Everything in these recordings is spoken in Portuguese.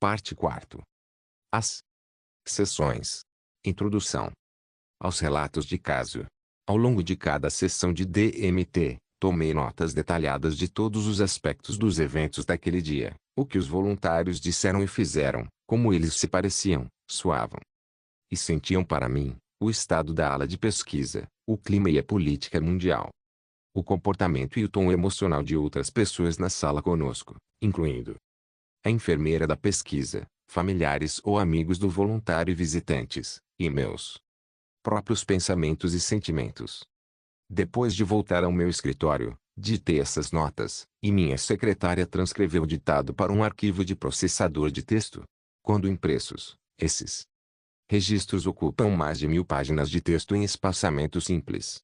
Parte 4. As sessões. Introdução. Aos relatos de caso. Ao longo de cada sessão de DMT, tomei notas detalhadas de todos os aspectos dos eventos daquele dia, o que os voluntários disseram e fizeram, como eles se pareciam, soavam e sentiam para mim, o estado da ala de pesquisa, o clima e a política mundial, o comportamento e o tom emocional de outras pessoas na sala conosco, incluindo a enfermeira da pesquisa, familiares ou amigos do voluntário e visitantes, e meus próprios pensamentos e sentimentos. Depois de voltar ao meu escritório, ditei essas notas, e minha secretária transcreveu o ditado para um arquivo de processador de texto. Quando impressos, esses registros ocupam mais de 1000 páginas de texto em espaçamento simples.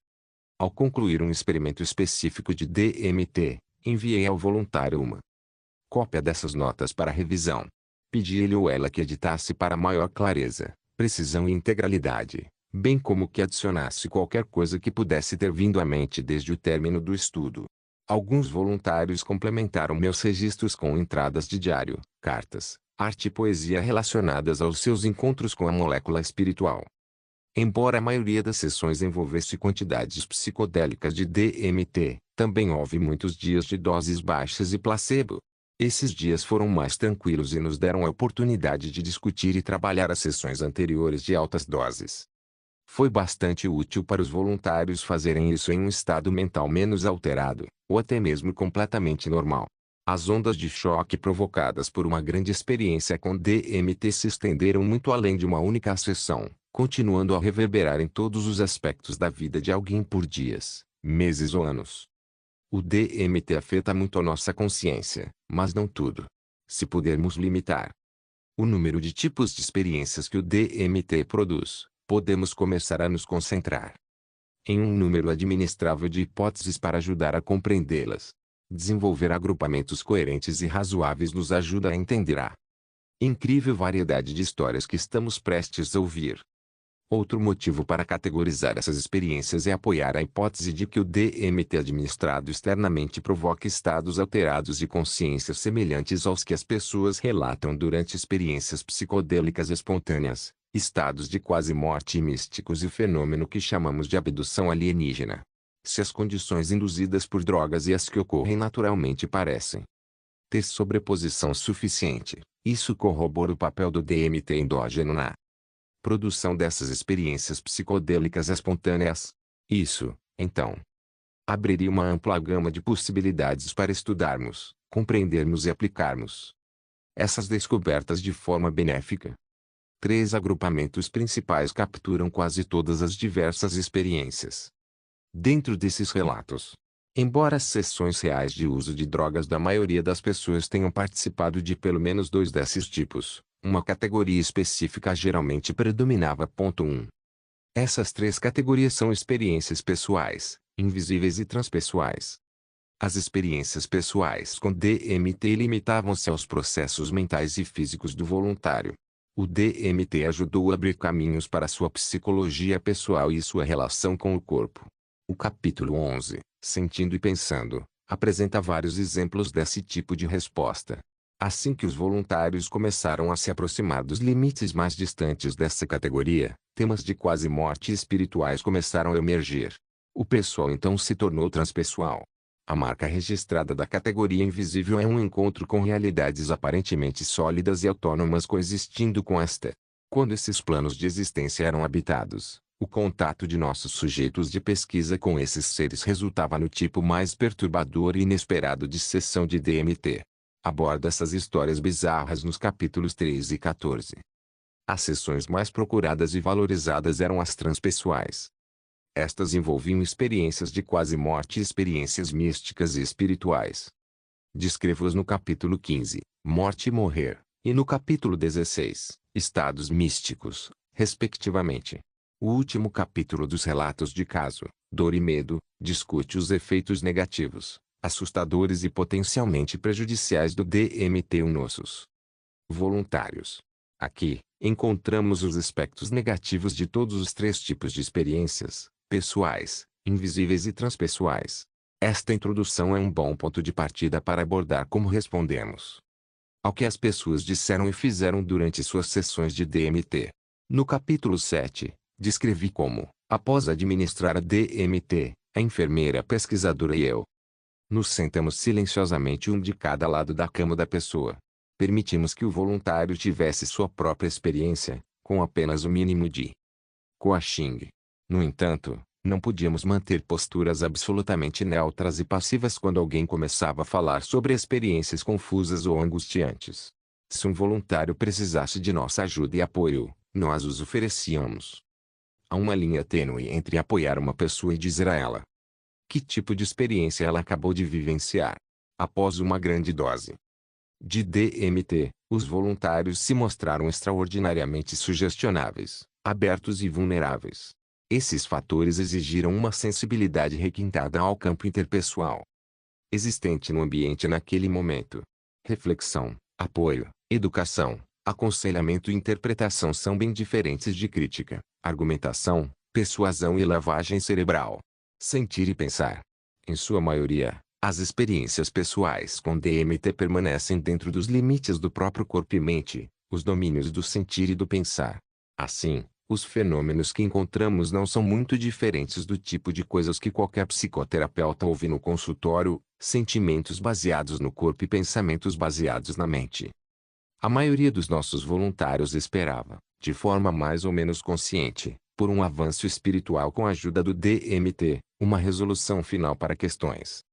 Ao concluir um experimento específico de DMT, enviei ao voluntário uma cópia dessas notas para revisão. Pedi ele ou ela que editasse para maior clareza, precisão e integralidade, bem como que adicionasse qualquer coisa que pudesse ter vindo à mente desde o término do estudo. Alguns voluntários complementaram meus registros com entradas de diário, cartas, arte e poesia relacionadas aos seus encontros com a molécula espiritual. Embora a maioria das sessões envolvesse quantidades psicodélicas de DMT, também houve muitos dias de doses baixas e placebo. Esses dias foram mais tranquilos e nos deram a oportunidade de discutir e trabalhar as sessões anteriores de altas doses. Foi bastante útil para os voluntários fazerem isso em um estado mental menos alterado, ou até mesmo completamente normal. As ondas de choque provocadas por uma grande experiência com DMT se estenderam muito além de uma única sessão, continuando a reverberar em todos os aspectos da vida de alguém por dias, meses ou anos. O DMT afeta muito a nossa consciência, mas não tudo. Se pudermos limitar o número de tipos de experiências que o DMT produz, podemos começar a nos concentrar em um número administrável de hipóteses para ajudar a compreendê-las. Desenvolver agrupamentos coerentes e razoáveis nos ajuda a entender a incrível variedade de histórias que estamos prestes a ouvir. Outro motivo para categorizar essas experiências é apoiar a hipótese de que o DMT administrado externamente provoca estados alterados de consciência semelhantes aos que as pessoas relatam durante experiências psicodélicas espontâneas, estados de quase morte místicos e o fenômeno que chamamos de abdução alienígena. Se as condições induzidas por drogas e as que ocorrem naturalmente parecem ter sobreposição suficiente, isso corrobora o papel do DMT endógeno na produção dessas experiências psicodélicas espontâneas. Isso, então, abriria uma ampla gama de possibilidades para estudarmos, compreendermos e aplicarmos essas descobertas de forma benéfica. 3 agrupamentos principais capturam quase todas as diversas experiências. Dentro desses relatos, embora as sessões reais de uso de drogas da maioria das pessoas tenham participado de pelo menos 2 desses tipos, uma categoria específica geralmente predominava. 1. Essas 3 categorias são experiências pessoais, invisíveis e transpessoais. As experiências pessoais com DMT limitavam-se aos processos mentais e físicos do voluntário. O DMT ajudou a abrir caminhos para sua psicologia pessoal e sua relação com o corpo. O capítulo 11, Sentindo e Pensando, apresenta vários exemplos desse tipo de resposta. Assim que os voluntários começaram a se aproximar dos limites mais distantes dessa categoria, temas de quase morte espirituais começaram a emergir. O pessoal então se tornou transpessoal. A marca registrada da categoria invisível é um encontro com realidades aparentemente sólidas e autônomas coexistindo com esta. Quando esses planos de existência eram habitados, o contato de nossos sujeitos de pesquisa com esses seres resultava no tipo mais perturbador e inesperado de sessão de DMT. Aborda essas histórias bizarras nos capítulos 13 e 14. As sessões mais procuradas e valorizadas eram as transpessoais. Estas envolviam experiências de quase morte e experiências místicas e espirituais. Descrevo-as no capítulo 15, Morte e Morrer, e no capítulo 16, Estados Místicos, respectivamente. O último capítulo dos relatos de caso, Dor e Medo, discute os efeitos negativos, assustadores e potencialmente prejudiciais do DMT nossos voluntários. Aqui, encontramos os aspectos negativos de todos os 3 tipos de experiências, pessoais, invisíveis e transpessoais. Esta introdução é um bom ponto de partida para abordar como respondemos ao que as pessoas disseram e fizeram durante suas sessões de DMT. No capítulo 7, descrevi como, após administrar a DMT, a enfermeira pesquisadora e eu nos sentamos silenciosamente um de cada lado da cama da pessoa. Permitimos que o voluntário tivesse sua própria experiência, com apenas o mínimo de coaching. No entanto, não podíamos manter posturas absolutamente neutras e passivas quando alguém começava a falar sobre experiências confusas ou angustiantes. Se um voluntário precisasse de nossa ajuda e apoio, nós os oferecíamos. Há uma linha tênue entre apoiar uma pessoa e dizer a ela que tipo de experiência ela acabou de vivenciar. Após uma grande dose de DMT, os voluntários se mostraram extraordinariamente sugestionáveis, abertos e vulneráveis. Esses fatores exigiram uma sensibilidade requintada ao campo interpessoal existente no ambiente naquele momento. Reflexão, apoio, educação, aconselhamento e interpretação são bem diferentes de crítica, argumentação, persuasão e lavagem cerebral. Sentir e pensar. Em sua maioria, as experiências pessoais com DMT permanecem dentro dos limites do próprio corpo e mente, os domínios do sentir e do pensar. Assim, os fenômenos que encontramos não são muito diferentes do tipo de coisas que qualquer psicoterapeuta ouve no consultório, sentimentos baseados no corpo e pensamentos baseados na mente. A maioria dos nossos voluntários esperava, de forma mais ou menos consciente, por um avanço espiritual com a ajuda do DMT, uma resolução final para questões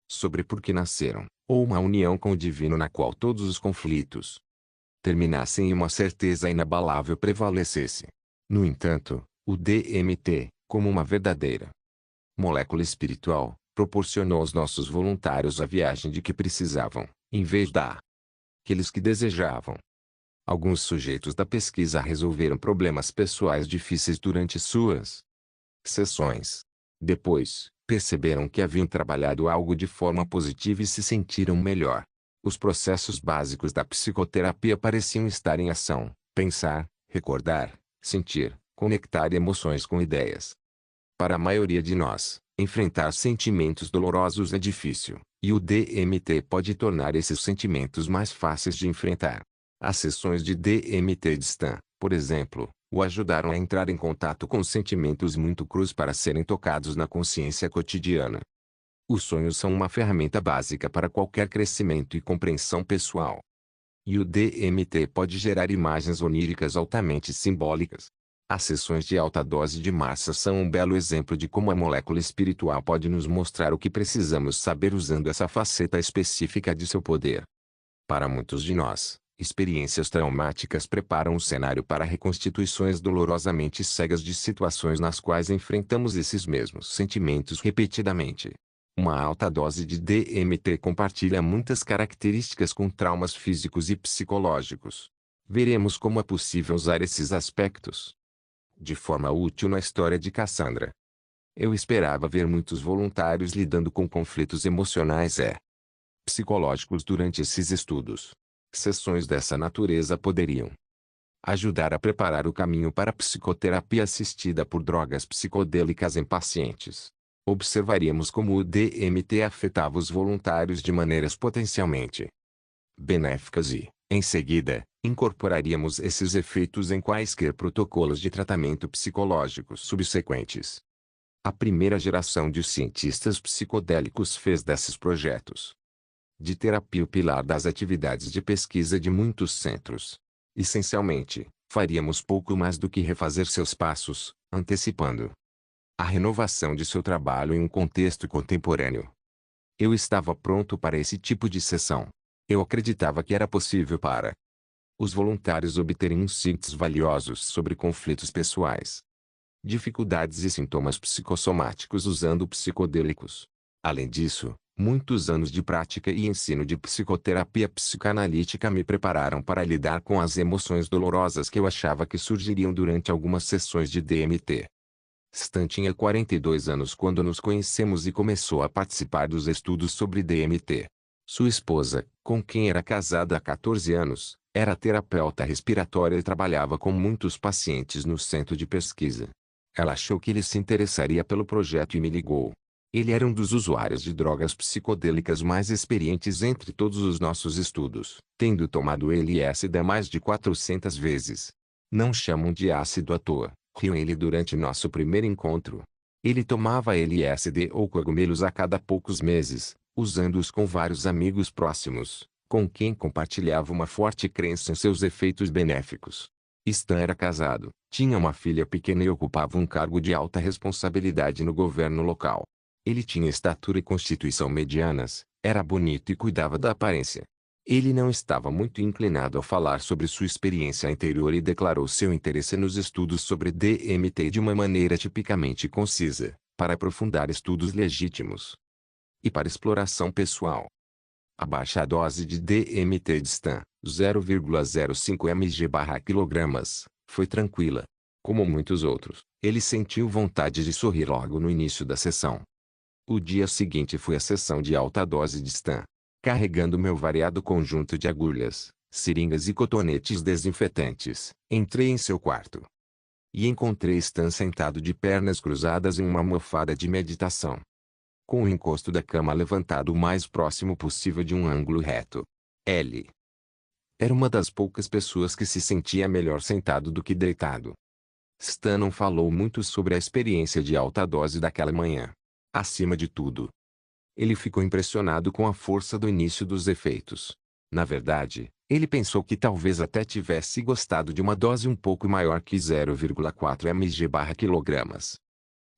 sobre por que nasceram, ou uma união com o divino na qual todos os conflitos terminassem e uma certeza inabalável prevalecesse. No entanto, o DMT, como uma verdadeira molécula espiritual, proporcionou aos nossos voluntários a viagem de que precisavam, em vez da aqueles que desejavam. Alguns sujeitos da pesquisa resolveram problemas pessoais difíceis durante suas sessões. Depois, perceberam que haviam trabalhado algo de forma positiva e se sentiram melhor. Os processos básicos da psicoterapia pareciam estar em ação: pensar, recordar, sentir, conectar emoções com ideias. Para a maioria de nós, enfrentar sentimentos dolorosos é difícil, e o DMT pode tornar esses sentimentos mais fáceis de enfrentar. As sessões de DMT de Stan, por exemplo, o ajudaram a entrar em contato com sentimentos muito crus para serem tocados na consciência cotidiana. Os sonhos são uma ferramenta básica para qualquer crescimento e compreensão pessoal. E o DMT pode gerar imagens oníricas altamente simbólicas. As sessões de alta dose de massa são um belo exemplo de como a molécula espiritual pode nos mostrar o que precisamos saber usando essa faceta específica de seu poder. Para muitos de nós, experiências traumáticas preparam o cenário para reconstituições dolorosamente cegas de situações nas quais enfrentamos esses mesmos sentimentos repetidamente. Uma alta dose de DMT compartilha muitas características com traumas físicos e psicológicos. Veremos como é possível usar esses aspectos de forma útil na história de Cassandra. Eu esperava ver muitos voluntários lidando com conflitos emocionais e psicológicos durante esses estudos. Sessões dessa natureza poderiam ajudar a preparar o caminho para a psicoterapia assistida por drogas psicodélicas em pacientes. Observaríamos como o DMT afetava os voluntários de maneiras potencialmente benéficas e, em seguida, incorporaríamos esses efeitos em quaisquer protocolos de tratamento psicológicos subsequentes. A primeira geração de cientistas psicodélicos fez desses projetos de terapia o pilar das atividades de pesquisa de muitos centros. Essencialmente, faríamos pouco mais do que refazer seus passos, antecipando a renovação de seu trabalho em um contexto contemporâneo. Eu estava pronto para esse tipo de sessão. Eu acreditava que era possível para os voluntários obterem insights valiosos sobre conflitos pessoais, dificuldades e sintomas psicossomáticos usando psicodélicos. Além disso, muitos anos de prática e ensino de psicoterapia psicanalítica me prepararam para lidar com as emoções dolorosas que eu achava que surgiriam durante algumas sessões de DMT. Stan tinha 42 anos quando nos conhecemos e começou a participar dos estudos sobre DMT. Sua esposa, com quem era casada há 14 anos, era terapeuta respiratória e trabalhava com muitos pacientes no centro de pesquisa. Ela achou que ele se interessaria pelo projeto e me ligou. Ele era um dos usuários de drogas psicodélicas mais experientes entre todos os nossos estudos, tendo tomado LSD mais de 400 vezes. Não chamam de ácido à toa, riu ele durante nosso primeiro encontro. Ele tomava LSD ou cogumelos a cada poucos meses, usando-os com vários amigos próximos, com quem compartilhava uma forte crença em seus efeitos benéficos. Stan era casado, tinha uma filha pequena e ocupava um cargo de alta responsabilidade no governo local. Ele tinha estatura e constituição medianas, era bonito e cuidava da aparência. Ele não estava muito inclinado a falar sobre sua experiência anterior e declarou seu interesse nos estudos sobre DMT de uma maneira tipicamente concisa, para aprofundar estudos legítimos e para exploração pessoal. A baixa dose de DMT de Stan, 0,05 mg/kg, foi tranquila. Como muitos outros, ele sentiu vontade de sorrir logo no início da sessão. O dia seguinte foi a sessão de alta dose de Stan. Carregando meu variado conjunto de agulhas, seringas e cotonetes desinfetantes, entrei em seu quarto. E encontrei Stan sentado de pernas cruzadas em uma almofada de meditação, com o encosto da cama levantado o mais próximo possível de um ângulo reto. Ele era uma das poucas pessoas que se sentia melhor sentado do que deitado. Stan não falou muito sobre a experiência de alta dose daquela manhã. Acima de tudo, ele ficou impressionado com a força do início dos efeitos. Na verdade, ele pensou que talvez até tivesse gostado de uma dose um pouco maior que 0,4 mg/kg.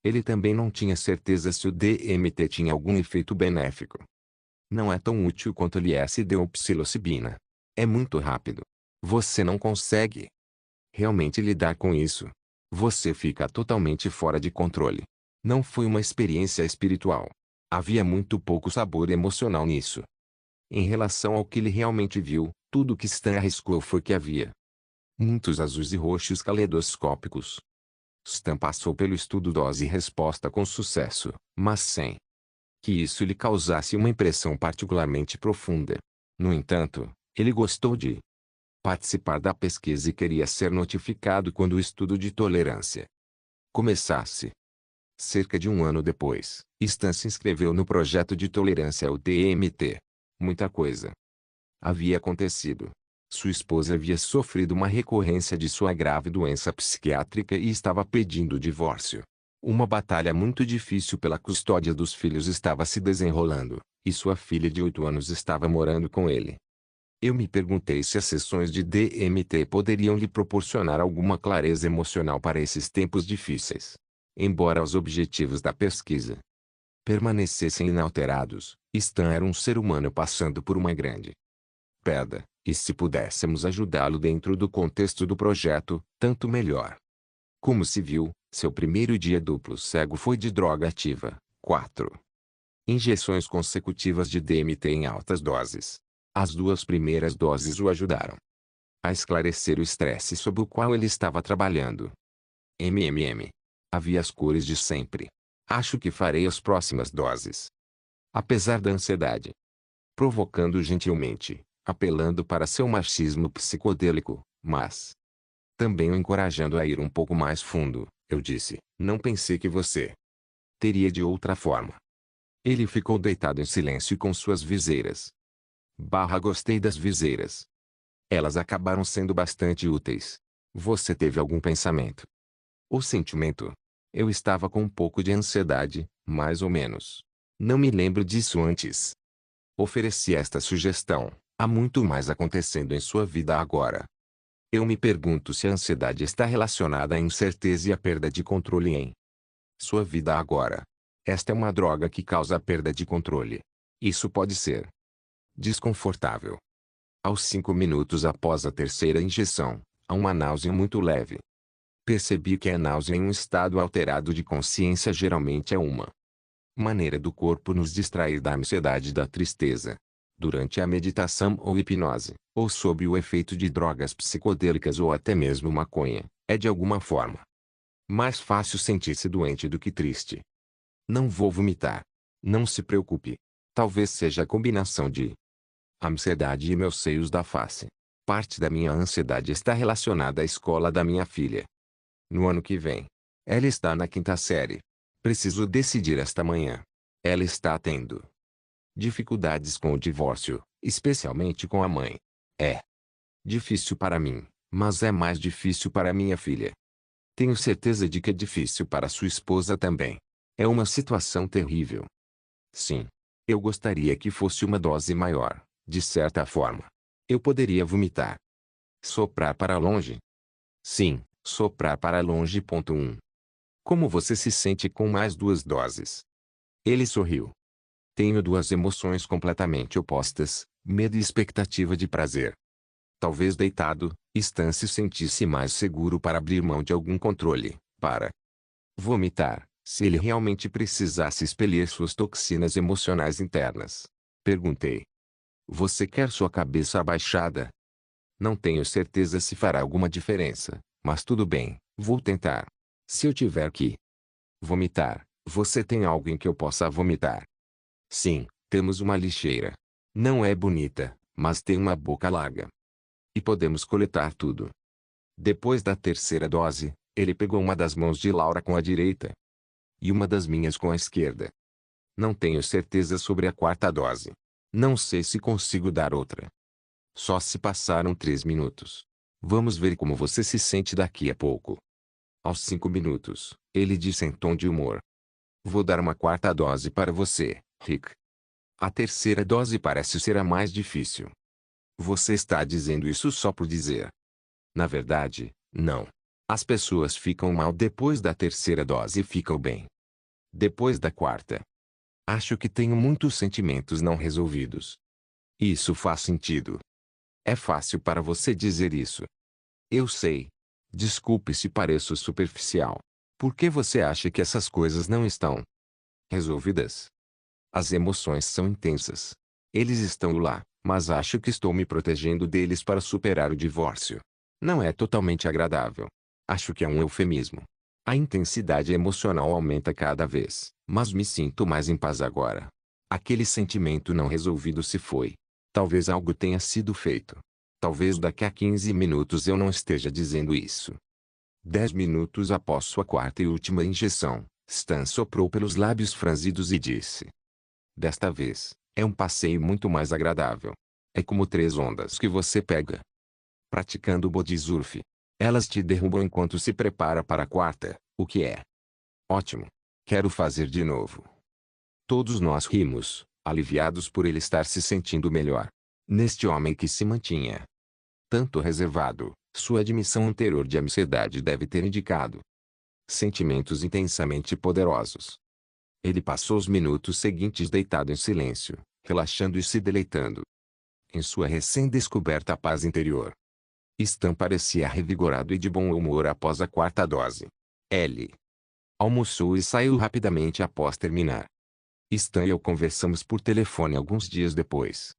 Ele também não tinha certeza se o DMT tinha algum efeito benéfico. Não é tão útil quanto o LSD ou psilocibina. É muito rápido. Você não consegue realmente lidar com isso. Você fica totalmente fora de controle. Não foi uma experiência espiritual. Havia muito pouco sabor emocional nisso. Em relação ao que ele realmente viu, tudo o que Stan arriscou foi que havia muitos azuis e roxos caleidoscópicos. Stan passou pelo estudo dose e resposta com sucesso, mas sem que isso lhe causasse uma impressão particularmente profunda. No entanto, ele gostou de participar da pesquisa e queria ser notificado quando o estudo de tolerância começasse. Cerca de um ano depois, Stan se inscreveu no projeto de tolerância ao DMT. Muita coisa havia acontecido. Sua esposa havia sofrido uma recorrência de sua grave doença psiquiátrica e estava pedindo o divórcio. Uma batalha muito difícil pela custódia dos filhos estava se desenrolando, e sua filha de 8 anos estava morando com ele. Eu me perguntei se as sessões de DMT poderiam lhe proporcionar alguma clareza emocional para esses tempos difíceis. Embora os objetivos da pesquisa permanecessem inalterados, Stan era um ser humano passando por uma grande perda, e se pudéssemos ajudá-lo dentro do contexto do projeto, tanto melhor. Como se viu, seu primeiro dia duplo cego foi de droga ativa, 4 injeções consecutivas de DMT em altas doses. As 2 primeiras doses o ajudaram a esclarecer o estresse sob o qual ele estava trabalhando. Havia as cores de sempre. Acho que farei as próximas doses. Apesar da ansiedade, provocando gentilmente, apelando para seu machismo psicodélico, mas também o encorajando a ir um pouco mais fundo, eu disse, não pensei que você teria de outra forma. Ele ficou deitado em silêncio com suas viseiras. Gostei das viseiras. Elas acabaram sendo bastante úteis. Você teve algum pensamento ou sentimento? Eu estava com um pouco de ansiedade, mais ou menos. Não me lembro disso antes. Ofereci esta sugestão. Há muito mais acontecendo em sua vida agora. Eu me pergunto se a ansiedade está relacionada à incerteza e à perda de controle em sua vida agora. Esta é uma droga que causa a perda de controle. Isso pode ser desconfortável. Aos 5 minutos após a terceira injeção, há uma náusea muito leve. Percebi que a náusea em um estado alterado de consciência geralmente é uma maneira do corpo nos distrair da ansiedade e da tristeza. Durante a meditação ou hipnose, ou sob o efeito de drogas psicodélicas ou até mesmo maconha, é de alguma forma mais fácil sentir-se doente do que triste. Não vou vomitar. Não se preocupe. Talvez seja a combinação de ansiedade e meus seios da face. Parte da minha ansiedade está relacionada à escola da minha filha. No ano que vem, ela está na 5ª série. Preciso decidir esta manhã Ela está tendo dificuldades com o divórcio, especialmente com a mãe. É difícil para mim, mas é mais difícil para minha filha. Tenho certeza de que é difícil para sua esposa também. É uma situação terrível. Sim. Eu gostaria que fosse uma dose maior, de certa forma. Eu poderia vomitar. Soprar para longe? Sim, soprar para longe. 1. Como você se sente com mais 2 doses? Ele sorriu. Tenho duas emoções completamente opostas, medo e expectativa de prazer. Talvez deitado, Stan se sentisse mais seguro para abrir mão de algum controle, para vomitar, se ele realmente precisasse expelir suas toxinas emocionais internas. Perguntei. Você quer sua cabeça abaixada? Não tenho certeza se fará alguma diferença, mas tudo bem, vou tentar. Se eu tiver que vomitar, você tem algo em que eu possa vomitar? Sim, temos uma lixeira. Não é bonita, mas tem uma boca larga. E podemos coletar tudo. Depois da terceira dose, ele pegou uma das mãos de Laura com a direita e uma das minhas com a esquerda. Não tenho certeza sobre a quarta dose. Não sei se consigo dar outra. Só se passaram 3 minutos. Vamos ver como você se sente daqui a pouco. Aos 5 minutos, ele disse em tom de humor. Vou dar uma quarta dose para você, Rick. A terceira dose parece ser a mais difícil. Você está dizendo isso só por dizer. Na verdade, não. As pessoas ficam mal depois da terceira dose e ficam bem depois da quarta. Acho que tenho muitos sentimentos não resolvidos. Isso faz sentido. É fácil para você dizer isso. Eu sei. Desculpe se pareço superficial. Por que você acha que essas coisas não estão resolvidas? As emoções são intensas. Eles estão lá, mas acho que estou me protegendo deles para superar o divórcio. Não é totalmente agradável. Acho que é um eufemismo. A intensidade emocional aumenta cada vez, mas me sinto mais em paz agora. Aquele sentimento não resolvido se foi. Talvez algo tenha sido feito. Talvez daqui a 15 minutos eu não esteja dizendo isso. 10 minutos após sua quarta e última injeção, Stan soprou pelos lábios franzidos e disse. Desta vez, é um passeio muito mais agradável. É como 3 ondas que você pega praticando body surf. Elas te derrubam enquanto se prepara para a quarta, o que é ótimo. Quero fazer de novo. Todos nós rimos, aliviados por ele estar se sentindo melhor. Neste homem que se mantinha tanto reservado, sua admissão anterior de ansiedade deve ter indicado sentimentos intensamente poderosos. Ele passou os minutos seguintes deitado em silêncio, relaxando e se deleitando em sua recém-descoberta paz interior. Stan parecia revigorado e de bom humor após a quarta dose. Ele almoçou e saiu rapidamente após terminar. Stan e eu conversamos por telefone alguns dias depois.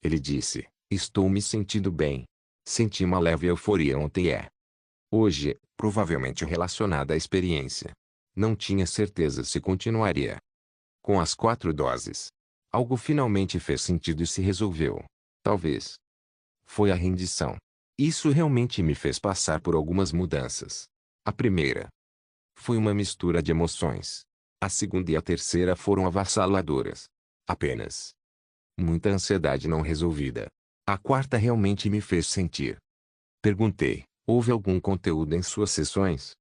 Ele disse, estou me sentindo bem. Senti uma leve euforia ontem e hoje, provavelmente relacionada à experiência. Não tinha certeza se continuaria. Com as 4 doses, algo finalmente fez sentido e se resolveu. Talvez. Foi a rendição. Isso realmente me fez passar por algumas mudanças. A primeira foi uma mistura de emoções. A segunda e a terceira foram avassaladoras. Apenas muita ansiedade não resolvida. A quarta realmente me fez sentir. Perguntei, houve algum conteúdo em suas sessões?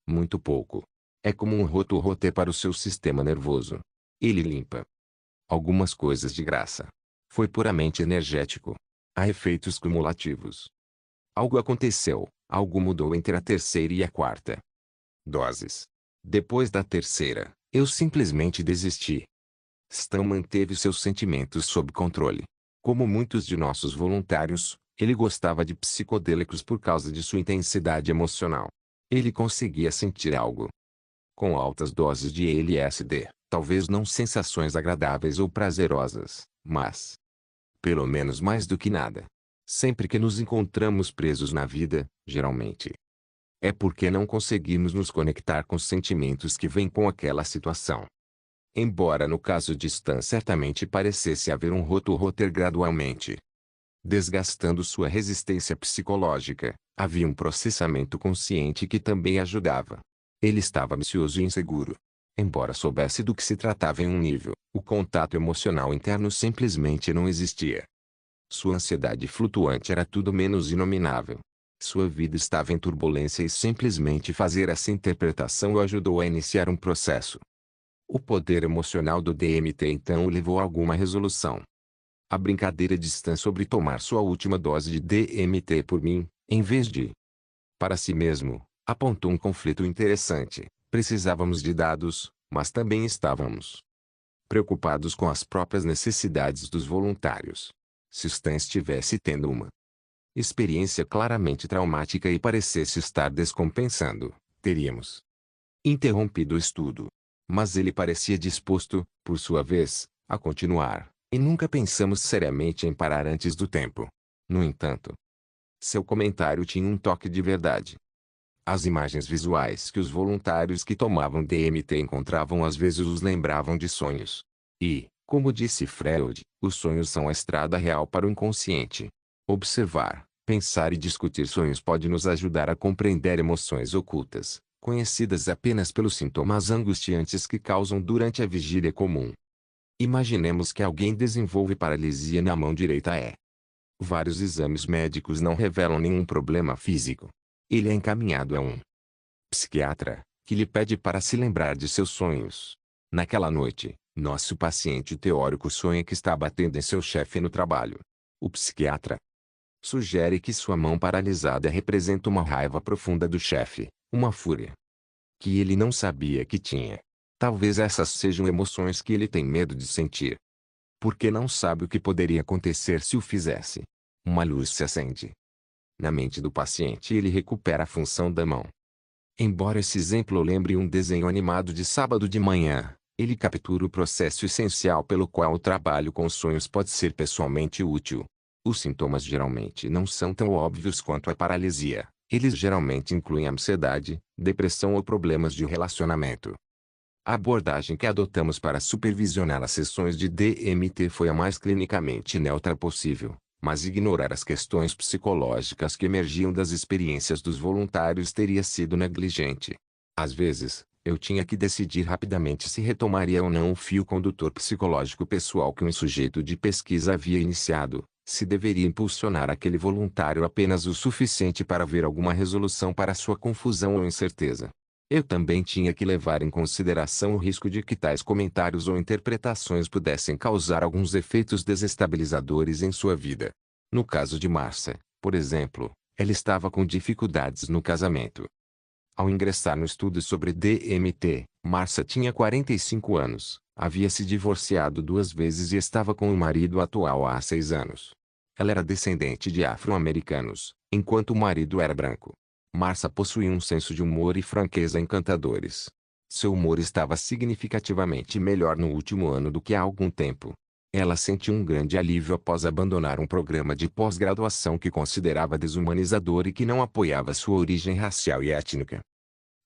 Muito pouco. É como um roto-roter para o seu sistema nervoso. Ele limpa algumas coisas de graça. Foi puramente energético. Há efeitos cumulativos. Algo aconteceu, algo mudou entre a terceira e a quarta doses. Depois da terceira, eu simplesmente desisti. Stan manteve seus sentimentos sob controle. Como muitos de nossos voluntários, ele gostava de psicodélicos por causa de sua intensidade emocional. Ele conseguia sentir algo. Com altas doses de LSD, talvez não sensações agradáveis ou prazerosas, mas pelo menos mais do que nada. Sempre que nos encontramos presos na vida, geralmente é porque não conseguimos nos conectar com os sentimentos que vêm com aquela situação. Embora no caso de Stan certamente parecesse haver um roto-roter gradualmente desgastando sua resistência psicológica, havia um processamento consciente que também ajudava. Ele estava ansioso e inseguro. Embora soubesse do que se tratava em um nível, o contato emocional interno simplesmente não existia. Sua ansiedade flutuante era tudo menos inominável. Sua vida estava em turbulência e simplesmente fazer essa interpretação o ajudou a iniciar um processo. O poder emocional do DMT então o levou a alguma resolução. A brincadeira distã sobre tomar sua última dose de DMT por mim, em vez de para si mesmo, apontou um conflito interessante. Precisávamos de dados, mas também estávamos preocupados com as próprias necessidades dos voluntários. Se Stan estivesse tendo uma experiência claramente traumática e parecesse estar descompensando, teríamos interrompido o estudo. Mas ele parecia disposto, por sua vez, a continuar, e nunca pensamos seriamente em parar antes do tempo. No entanto, seu comentário tinha um toque de verdade. As imagens visuais que os voluntários que tomavam DMT encontravam às vezes os lembravam de sonhos. E, como disse Freud, os sonhos são a estrada real para o inconsciente. Observar, pensar e discutir sonhos pode nos ajudar a compreender emoções ocultas, conhecidas apenas pelos sintomas angustiantes que causam durante a vigília comum. Imaginemos que alguém desenvolve paralisia na mão direita. Vários exames médicos não revelam nenhum problema físico. Ele é encaminhado a um psiquiatra, que lhe pede para se lembrar de seus sonhos. Naquela noite, nosso paciente teórico sonha que está batendo em seu chefe no trabalho. O psiquiatra sugere que sua mão paralisada representa uma raiva profunda do chefe, uma fúria que ele não sabia que tinha. Talvez essas sejam emoções que ele tem medo de sentir. Porque não sabe o que poderia acontecer se o fizesse. Uma luz se acende na mente do paciente e ele recupera a função da mão. Embora esse exemplo lembre um desenho animado de sábado de manhã, ele captura o processo essencial pelo qual o trabalho com sonhos pode ser pessoalmente útil. Os sintomas geralmente não são tão óbvios quanto a paralisia. Eles geralmente incluem ansiedade, depressão ou problemas de relacionamento. A abordagem que adotamos para supervisionar as sessões de DMT foi a mais clinicamente neutra possível, mas ignorar as questões psicológicas que emergiam das experiências dos voluntários teria sido negligente. Às vezes, eu tinha que decidir rapidamente se retomaria ou não o fio condutor psicológico pessoal que um sujeito de pesquisa havia iniciado, se deveria impulsionar aquele voluntário apenas o suficiente para ver alguma resolução para sua confusão ou incerteza. Eu também tinha que levar em consideração o risco de que tais comentários ou interpretações pudessem causar alguns efeitos desestabilizadores em sua vida. No caso de Marcia, por exemplo, ela estava com dificuldades no casamento. Ao ingressar no estudo sobre DMT, Marcia tinha 45 anos, havia se divorciado 2 vezes e estava com o marido atual há 6 anos. Ela era descendente de afro-americanos, enquanto o marido era branco. Marcia possuía um senso de humor e franqueza encantadores. Seu humor estava significativamente melhor no último ano do que há algum tempo. Ela sentiu um grande alívio após abandonar um programa de pós-graduação que considerava desumanizador e que não apoiava sua origem racial e étnica.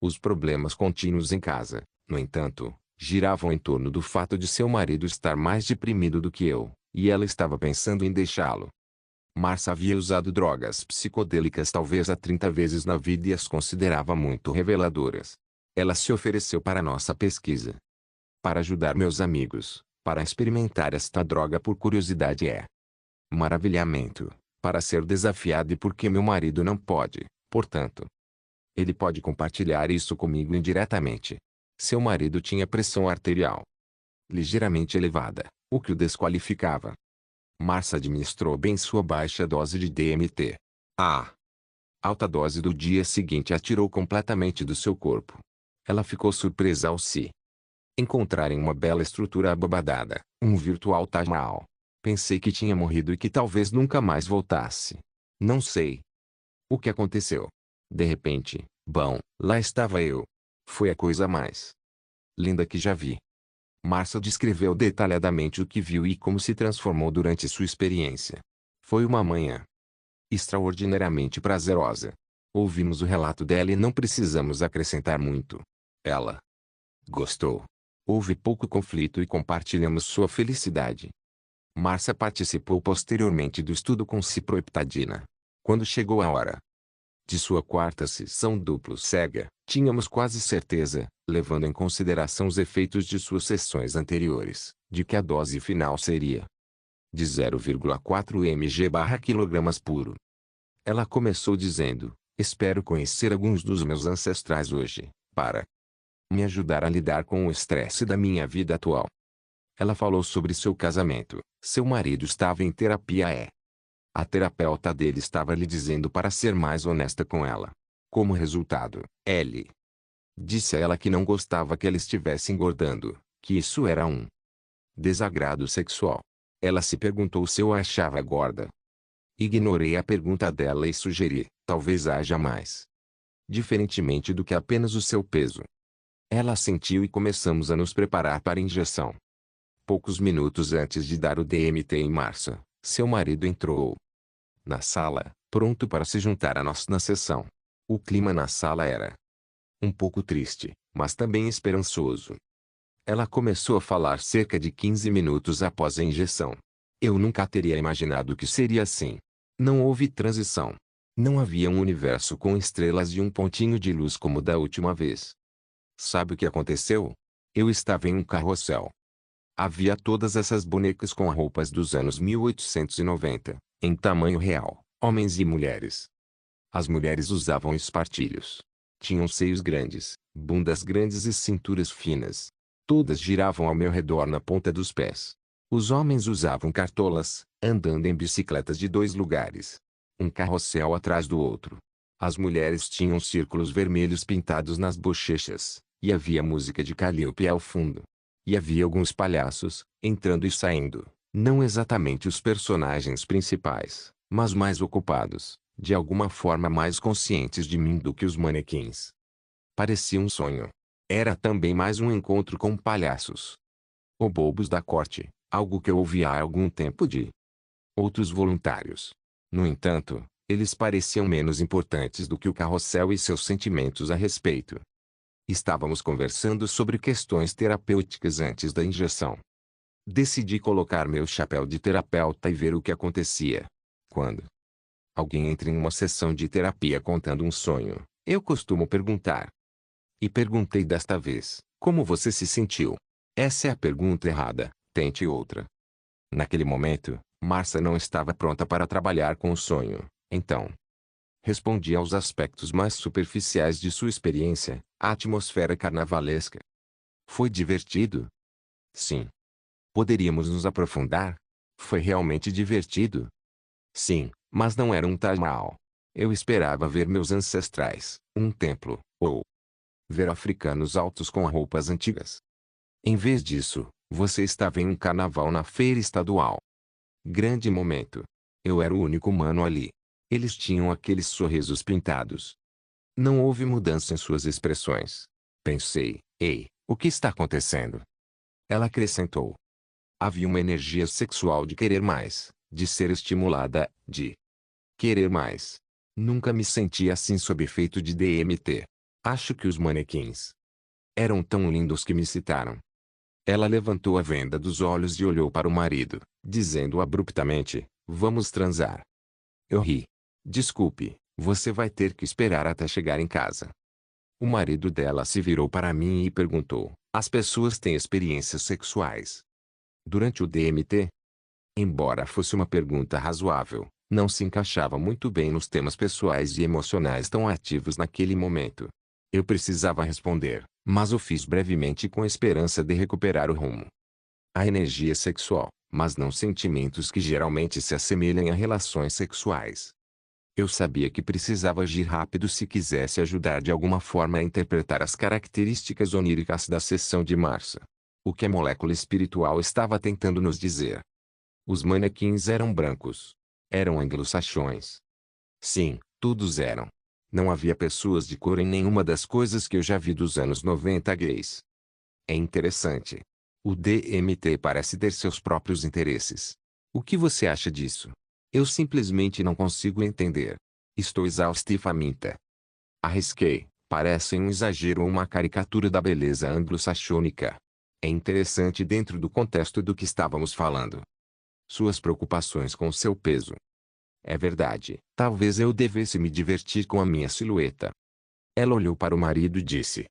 Os problemas contínuos em casa, no entanto, giravam em torno do fato de seu marido estar mais deprimido do que eu, e ela estava pensando em deixá-lo. Marcia havia usado drogas psicodélicas talvez há 30 vezes na vida e as considerava muito reveladoras. Ela se ofereceu para nossa pesquisa. Para ajudar meus amigos, para experimentar esta droga por curiosidade maravilhamento, para ser desafiado e porque meu marido não pode, portanto. Ele pode compartilhar isso comigo indiretamente. Seu marido tinha pressão arterial ligeiramente elevada, o que o desqualificava. Marcia administrou bem sua baixa dose de DMT. A alta dose do dia seguinte a tirou completamente do seu corpo. Ela ficou surpresa ao se encontrar em uma bela estrutura abobadada, um virtual Taj Mahal. Pensei que tinha morrido e que talvez nunca mais voltasse. Não sei o que aconteceu. De repente, bom, lá estava eu. Foi a coisa mais linda que já vi. Marcia descreveu detalhadamente o que viu e como se transformou durante sua experiência. Foi uma manhã extraordinariamente prazerosa. Ouvimos o relato dela e não precisamos acrescentar muito. Ela gostou. Houve pouco conflito e compartilhamos sua felicidade. Marcia participou posteriormente do estudo com ciproheptadina. Quando chegou a hora De sua quarta sessão duplo cega, tínhamos quase certeza, levando em consideração os efeitos de suas sessões anteriores, de que a dose final seria de 0,4 mg/kg puro. Ela começou dizendo: espero conhecer alguns dos meus ancestrais hoje, para me ajudar a lidar com o estresse da minha vida atual. Ela falou sobre seu casamento. Seu marido estava em terapia. A terapeuta dele estava lhe dizendo para ser mais honesta com ela. Como resultado, ele disse a ela que não gostava que ela estivesse engordando, que isso era um desagrado sexual. Ela se perguntou se eu a achava gorda. Ignorei a pergunta dela e sugeri: talvez haja mais. Diferentemente do que apenas o seu peso. Ela assentiu e começamos a nos preparar para a injeção. Poucos minutos antes de dar o DMT em Marcia, seu marido entrou na sala, pronto para se juntar a nós na sessão. O clima na sala era um pouco triste, mas também esperançoso. Ela começou a falar cerca de 15 minutos após a injeção. Eu nunca teria imaginado que seria assim. Não houve transição. Não havia um universo com estrelas e um pontinho de luz como da última vez. Sabe o que aconteceu? Eu estava em um carrossel. Havia todas essas bonecas com roupas dos anos 1890, em tamanho real, homens e mulheres. As mulheres usavam espartilhos. Tinham seios grandes, bundas grandes e cinturas finas. Todas giravam ao meu redor na ponta dos pés. Os homens usavam cartolas, andando em bicicletas de 2 lugares. Um carrossel atrás do outro. As mulheres tinham círculos vermelhos pintados nas bochechas, e havia música de Calliope ao fundo. E havia alguns palhaços, entrando e saindo, não exatamente os personagens principais, mas mais ocupados, de alguma forma mais conscientes de mim do que os manequins. Parecia um sonho. Era também mais um encontro com palhaços. Ou bobos da corte, algo que eu ouvi há algum tempo de outros voluntários. No entanto, eles pareciam menos importantes do que o carrossel e seus sentimentos a respeito. Estávamos conversando sobre questões terapêuticas antes da injeção. Decidi colocar meu chapéu de terapeuta e ver o que acontecia. Quando alguém entra em uma sessão de terapia contando um sonho, eu costumo perguntar. E perguntei desta vez: como você se sentiu? Essa é a pergunta errada, tente outra. Naquele momento, Marcia não estava pronta para trabalhar com o sonho, então respondi aos aspectos mais superficiais de sua experiência, a atmosfera carnavalesca. Foi divertido? Sim. Poderíamos nos aprofundar? Foi realmente divertido? Sim, mas não era um Taj Mahal. Eu esperava ver meus ancestrais, um templo, ou ver africanos altos com roupas antigas. Em vez disso, você estava em um carnaval na feira estadual. Grande momento. Eu era o único humano ali. Eles tinham aqueles sorrisos pintados. Não houve mudança em suas expressões. Pensei: ei, o que está acontecendo? Ela acrescentou. Havia uma energia sexual de querer mais, de ser estimulada, de querer mais. Nunca me senti assim sob efeito de DMT. Acho que os manequins eram tão lindos que me citaram. Ela levantou a venda dos olhos e olhou para o marido, dizendo abruptamente: vamos transar. Eu ri. Desculpe, você vai ter que esperar até chegar em casa. O marido dela se virou para mim e perguntou: as pessoas têm experiências sexuais durante o DMT? Embora fosse uma pergunta razoável, não se encaixava muito bem nos temas pessoais e emocionais tão ativos naquele momento. Eu precisava responder, mas o fiz brevemente com a esperança de recuperar o rumo. A energia sexual, mas não sentimentos que geralmente se assemelham a relações sexuais. Eu sabia que precisava agir rápido se quisesse ajudar de alguma forma a interpretar as características oníricas da sessão de Marcia. O que a molécula espiritual estava tentando nos dizer. Os manequins eram brancos. Eram anglo-saxões. Sim, todos eram. Não havia pessoas de cor em nenhuma das coisas que eu já vi dos anos 90 gays. É interessante. O DMT parece ter seus próprios interesses. O que você acha disso? Eu simplesmente não consigo entender. Estou exausta e faminta. Arrisquei. Parece um exagero ou uma caricatura da beleza anglo-saxônica. É interessante dentro do contexto do que estávamos falando. Suas preocupações com seu peso. É verdade. Talvez eu devesse me divertir com a minha silhueta. Ela olhou para o marido e disse: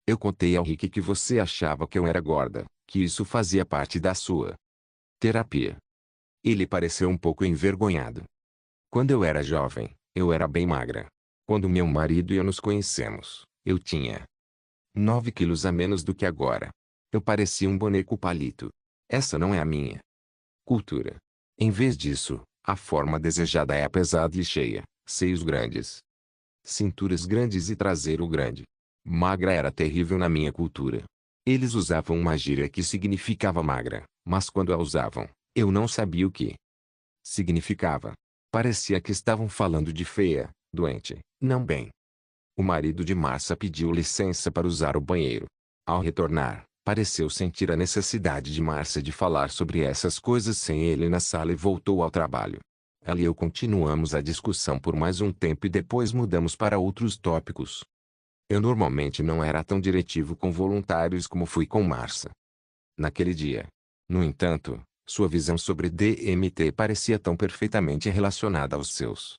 Eu contei ao Rick que você achava que eu era gorda, que isso fazia parte da sua terapia. Ele pareceu um pouco envergonhado. Quando eu era jovem, eu era bem magra. Quando meu marido e eu nos conhecemos, eu tinha 9 quilos a menos do que agora. Eu parecia um boneco palito. Essa não é a minha cultura. Em vez disso, a forma desejada é pesada e cheia, seios grandes, cinturas grandes e traseiro grande. Magra era terrível na minha cultura. Eles usavam uma gíria que significava magra, mas quando a usavam, eu não sabia o que significava. Parecia que estavam falando de feia, doente, não bem. O marido de Marcia pediu licença para usar o banheiro. Ao retornar, pareceu sentir a necessidade de Marcia de falar sobre essas coisas sem ele na sala e voltou ao trabalho. Ela e eu continuamos a discussão por mais um tempo e depois mudamos para outros tópicos. Eu normalmente não era tão diretivo com voluntários como fui com Marcia naquele dia. No entanto, sua visão sobre DMT parecia tão perfeitamente relacionada aos seus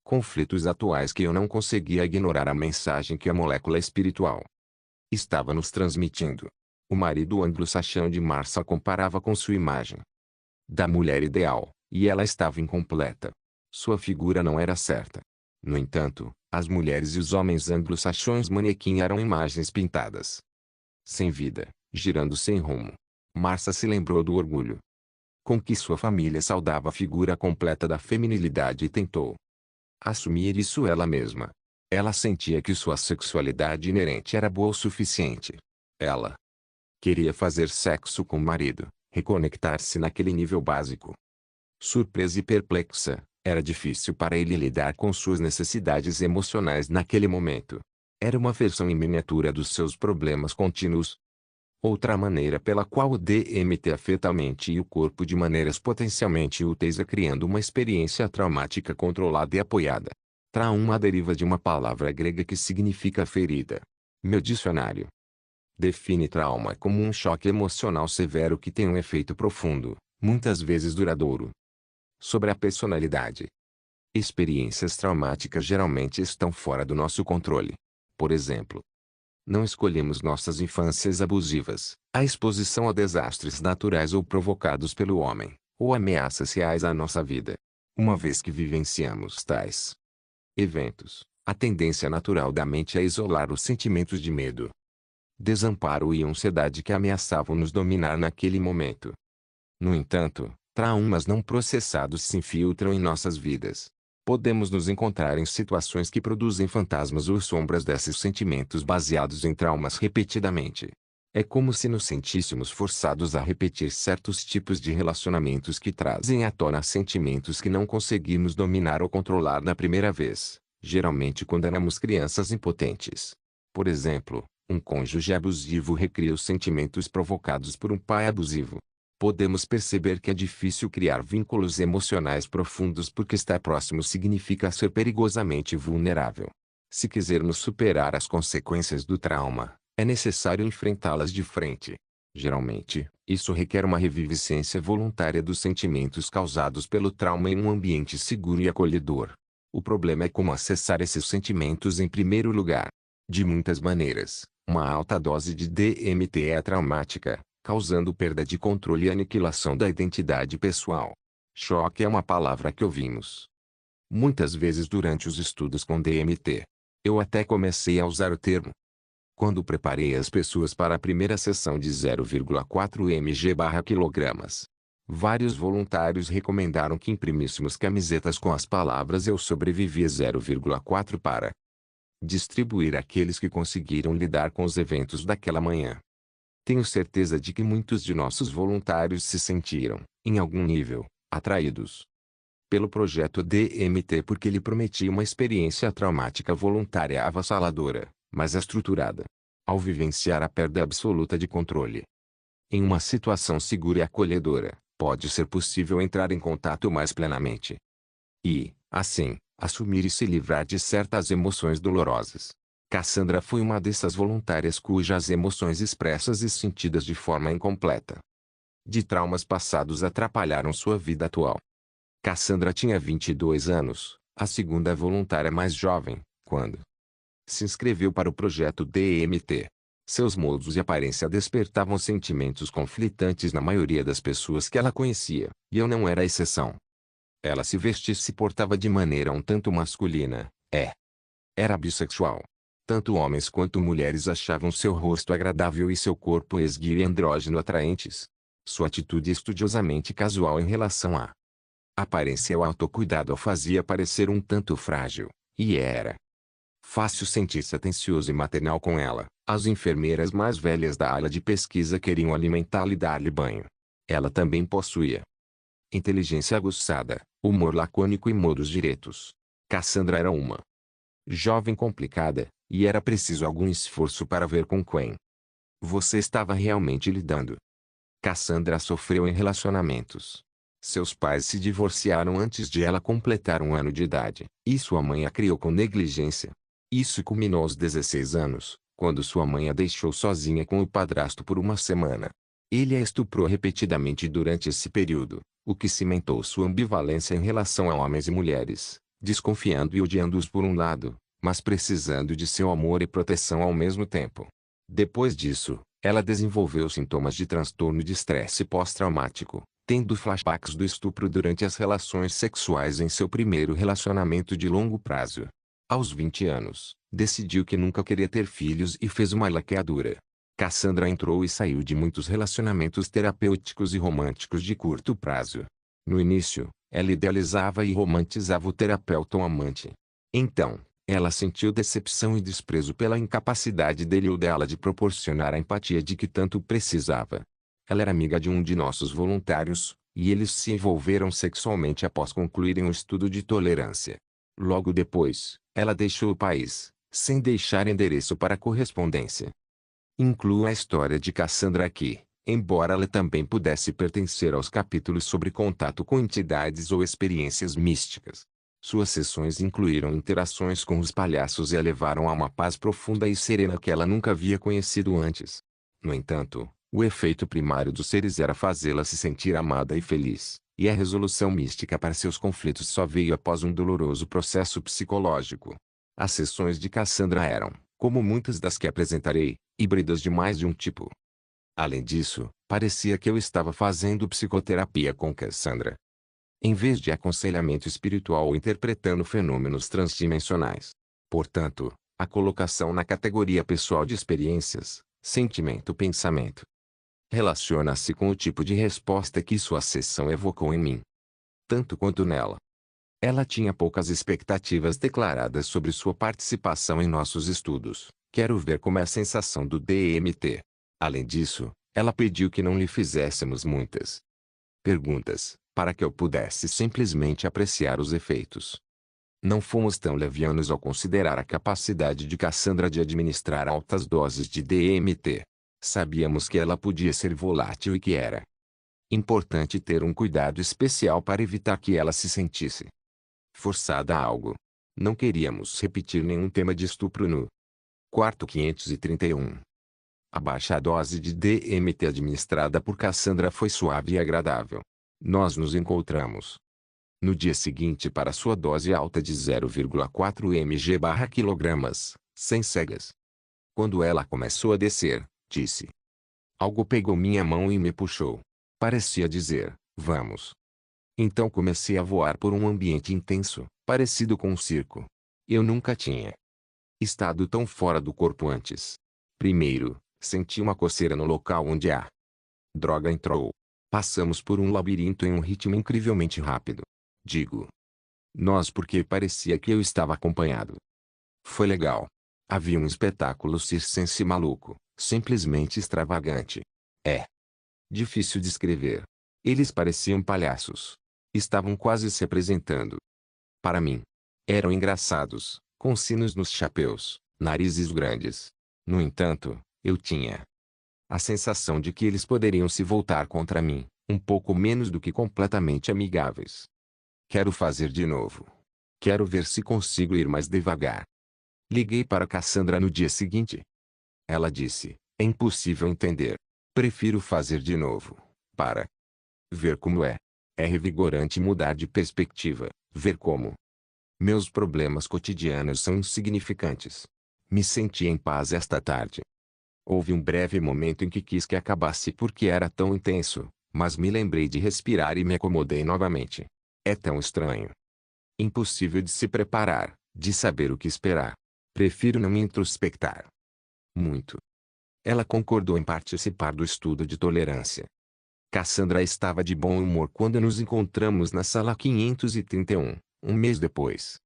conflitos atuais que eu não conseguia ignorar a mensagem que a molécula espiritual estava nos transmitindo. O marido anglo-saxão de Marcia comparava com sua imagem da mulher ideal, e ela estava incompleta. Sua figura não era certa. No entanto, as mulheres e os homens anglo-saxões manequim eram imagens pintadas sem vida, girando sem rumo. Marcia se lembrou do orgulho com que sua família saudava a figura completa da feminilidade e tentou assumir isso ela mesma. Ela sentia que sua sexualidade inerente era boa o suficiente. Ela queria fazer sexo com o marido, reconectar-se naquele nível básico. Surpresa e perplexa, era difícil para ele lidar com suas necessidades emocionais naquele momento. Era uma versão em miniatura dos seus problemas contínuos. Outra maneira pela qual o DMT afeta a mente e o corpo de maneiras potencialmente úteis é criando uma experiência traumática controlada e apoiada. Trauma deriva de uma palavra grega que significa ferida. Meu dicionário define trauma como um choque emocional severo que tem um efeito profundo, muitas vezes duradouro, sobre a personalidade. Experiências traumáticas geralmente estão fora do nosso controle. Por exemplo, não escolhemos nossas infâncias abusivas, a exposição a desastres naturais ou provocados pelo homem, ou ameaças reais à nossa vida. Uma vez que vivenciamos tais eventos, a tendência natural da mente é isolar os sentimentos de medo, desamparo e ansiedade que ameaçavam nos dominar naquele momento. No entanto, traumas não processados se infiltram em nossas vidas. Podemos nos encontrar em situações que produzem fantasmas ou sombras desses sentimentos baseados em traumas repetidamente. É como se nos sentíssemos forçados a repetir certos tipos de relacionamentos que trazem à tona sentimentos que não conseguimos dominar ou controlar na primeira vez, geralmente quando éramos crianças impotentes. Por exemplo, um cônjuge abusivo recria os sentimentos provocados por um pai abusivo. Podemos perceber que é difícil criar vínculos emocionais profundos porque estar próximo significa ser perigosamente vulnerável. Se quisermos superar as consequências do trauma, é necessário enfrentá-las de frente. Geralmente, isso requer uma reviviscência voluntária dos sentimentos causados pelo trauma em um ambiente seguro e acolhedor. O problema é como acessar esses sentimentos em primeiro lugar. De muitas maneiras, uma alta dose de DMT é traumática, causando perda de controle e aniquilação da identidade pessoal. Choque é uma palavra que ouvimos muitas vezes durante os estudos com DMT. Eu até comecei a usar o termo quando preparei as pessoas para a primeira sessão de 0,4 mg/kg. Vários voluntários recomendaram que imprimíssemos camisetas com as palavras "Eu sobrevivi 0,4" para distribuir àqueles que conseguiram lidar com os eventos daquela manhã. Tenho certeza de que muitos de nossos voluntários se sentiram, em algum nível, atraídos pelo projeto DMT porque ele prometia uma experiência traumática voluntária avassaladora, mas estruturada. Ao vivenciar a perda absoluta de controle em uma situação segura e acolhedora, pode ser possível entrar em contato mais plenamente e, assim, assumir e se livrar de certas emoções dolorosas. Cassandra foi uma dessas voluntárias cujas emoções expressas e sentidas de forma incompleta de traumas passados atrapalharam sua vida atual. Cassandra tinha 22 anos, a segunda voluntária mais jovem, quando se inscreveu para o projeto DMT. Seus modos e aparência despertavam sentimentos conflitantes na maioria das pessoas que ela conhecia, e eu não era a exceção. Ela se vestia e se portava de maneira um tanto masculina, era bissexual. Tanto homens quanto mulheres achavam seu rosto agradável e seu corpo esguio e andrógeno atraentes. Sua atitude estudiosamente casual em relação à aparência e ao autocuidado a fazia parecer um tanto frágil, e era fácil sentir-se atencioso e maternal com ela. As enfermeiras mais velhas da ala de pesquisa queriam alimentá-la e dar-lhe banho. Ela também possuía inteligência aguçada, humor lacônico e modos diretos. Cassandra era uma jovem complicada, e era preciso algum esforço para ver com quem você estava realmente lidando. Cassandra sofreu em relacionamentos. Seus pais se divorciaram antes de ela completar 1 ano de idade, e sua mãe a criou com negligência. Isso culminou aos 16 anos, quando sua mãe a deixou sozinha com o padrasto por 1 semana. Ele a estuprou repetidamente durante esse período, o que cimentou sua ambivalência em relação a homens e mulheres, desconfiando e odiando-os por um lado, mas precisando de seu amor e proteção ao mesmo tempo. Depois disso, ela desenvolveu sintomas de transtorno de estresse pós-traumático, tendo flashbacks do estupro durante as relações sexuais em seu primeiro relacionamento de longo prazo. Aos 20 anos, decidiu que nunca queria ter filhos e fez uma laqueadura. Cassandra entrou e saiu de muitos relacionamentos terapêuticos e românticos de curto prazo. No início, ela idealizava e romantizava o terapeuta ou amante. Então, ela sentiu decepção e desprezo pela incapacidade dele ou dela de proporcionar a empatia de que tanto precisava. Ela era amiga de um de nossos voluntários, e eles se envolveram sexualmente após concluírem o estudo de tolerância. Logo depois, ela deixou o país, sem deixar endereço para correspondência. Incluo a história de Cassandra aqui, embora ela também pudesse pertencer aos capítulos sobre contato com entidades ou experiências místicas. Suas sessões incluíram interações com os palhaços e a levaram a uma paz profunda e serena que ela nunca havia conhecido antes. No entanto, o efeito primário dos seres era fazê-la se sentir amada e feliz, e a resolução mística para seus conflitos só veio após um doloroso processo psicológico. As sessões de Cassandra eram, como muitas das que apresentarei, híbridas de mais de um tipo. Além disso, parecia que eu estava fazendo psicoterapia com Cassandra, em vez de aconselhamento espiritual ou interpretando fenômenos transdimensionais. Portanto, a colocação na categoria pessoal de experiências, sentimento-pensamento, relaciona-se com o tipo de resposta que sua sessão evocou em mim, tanto quanto nela. Ela tinha poucas expectativas declaradas sobre sua participação em nossos estudos. Quero ver como é a sensação do DMT. Além disso, ela pediu que não lhe fizéssemos muitas perguntas, para que eu pudesse simplesmente apreciar os efeitos. Não fomos tão levianos ao considerar a capacidade de Cassandra de administrar altas doses de DMT. Sabíamos que ela podia ser volátil e que era importante ter um cuidado especial para evitar que ela se sentisse forçada a algo. Não queríamos repetir nenhum tema de estupro no quarto 531. A baixa dose de DMT administrada por Cassandra foi suave e agradável. Nós nos encontramos no dia seguinte para sua dose alta de 0,4 mg/kg, sem cegas. Quando ela começou a descer, disse: algo pegou minha mão e me puxou. Parecia dizer: vamos. Então comecei a voar por um ambiente intenso, parecido com um circo. Eu nunca tinha estado tão fora do corpo antes. Primeiro, senti uma coceira no local onde a droga entrou. Passamos por um labirinto em um ritmo incrivelmente rápido. Digo nós porque parecia que eu estava acompanhado. Foi legal. Havia um espetáculo circense maluco, simplesmente extravagante. É difícil descrever. Eles pareciam palhaços. Estavam quase se apresentando. Para mim, eram engraçados, com sinos nos chapéus, narizes grandes. No entanto, eu tinha a sensação de que eles poderiam se voltar contra mim, um pouco menos do que completamente amigáveis. Quero fazer de novo. Quero ver se consigo ir mais devagar. Liguei para Cassandra no dia seguinte. Ela disse: é impossível entender. Prefiro fazer de novo, para ver como é. É revigorante mudar de perspectiva, ver como meus problemas cotidianos são insignificantes. Me senti em paz esta tarde. Houve um breve momento em que quis que acabasse porque era tão intenso, mas me lembrei de respirar e me acomodei novamente. É tão estranho. Impossível de se preparar, de saber o que esperar. Prefiro não me introspectar muito. Ela concordou em participar do estudo de tolerância. Cassandra estava de bom humor quando nos encontramos na sala 531, um mês depois.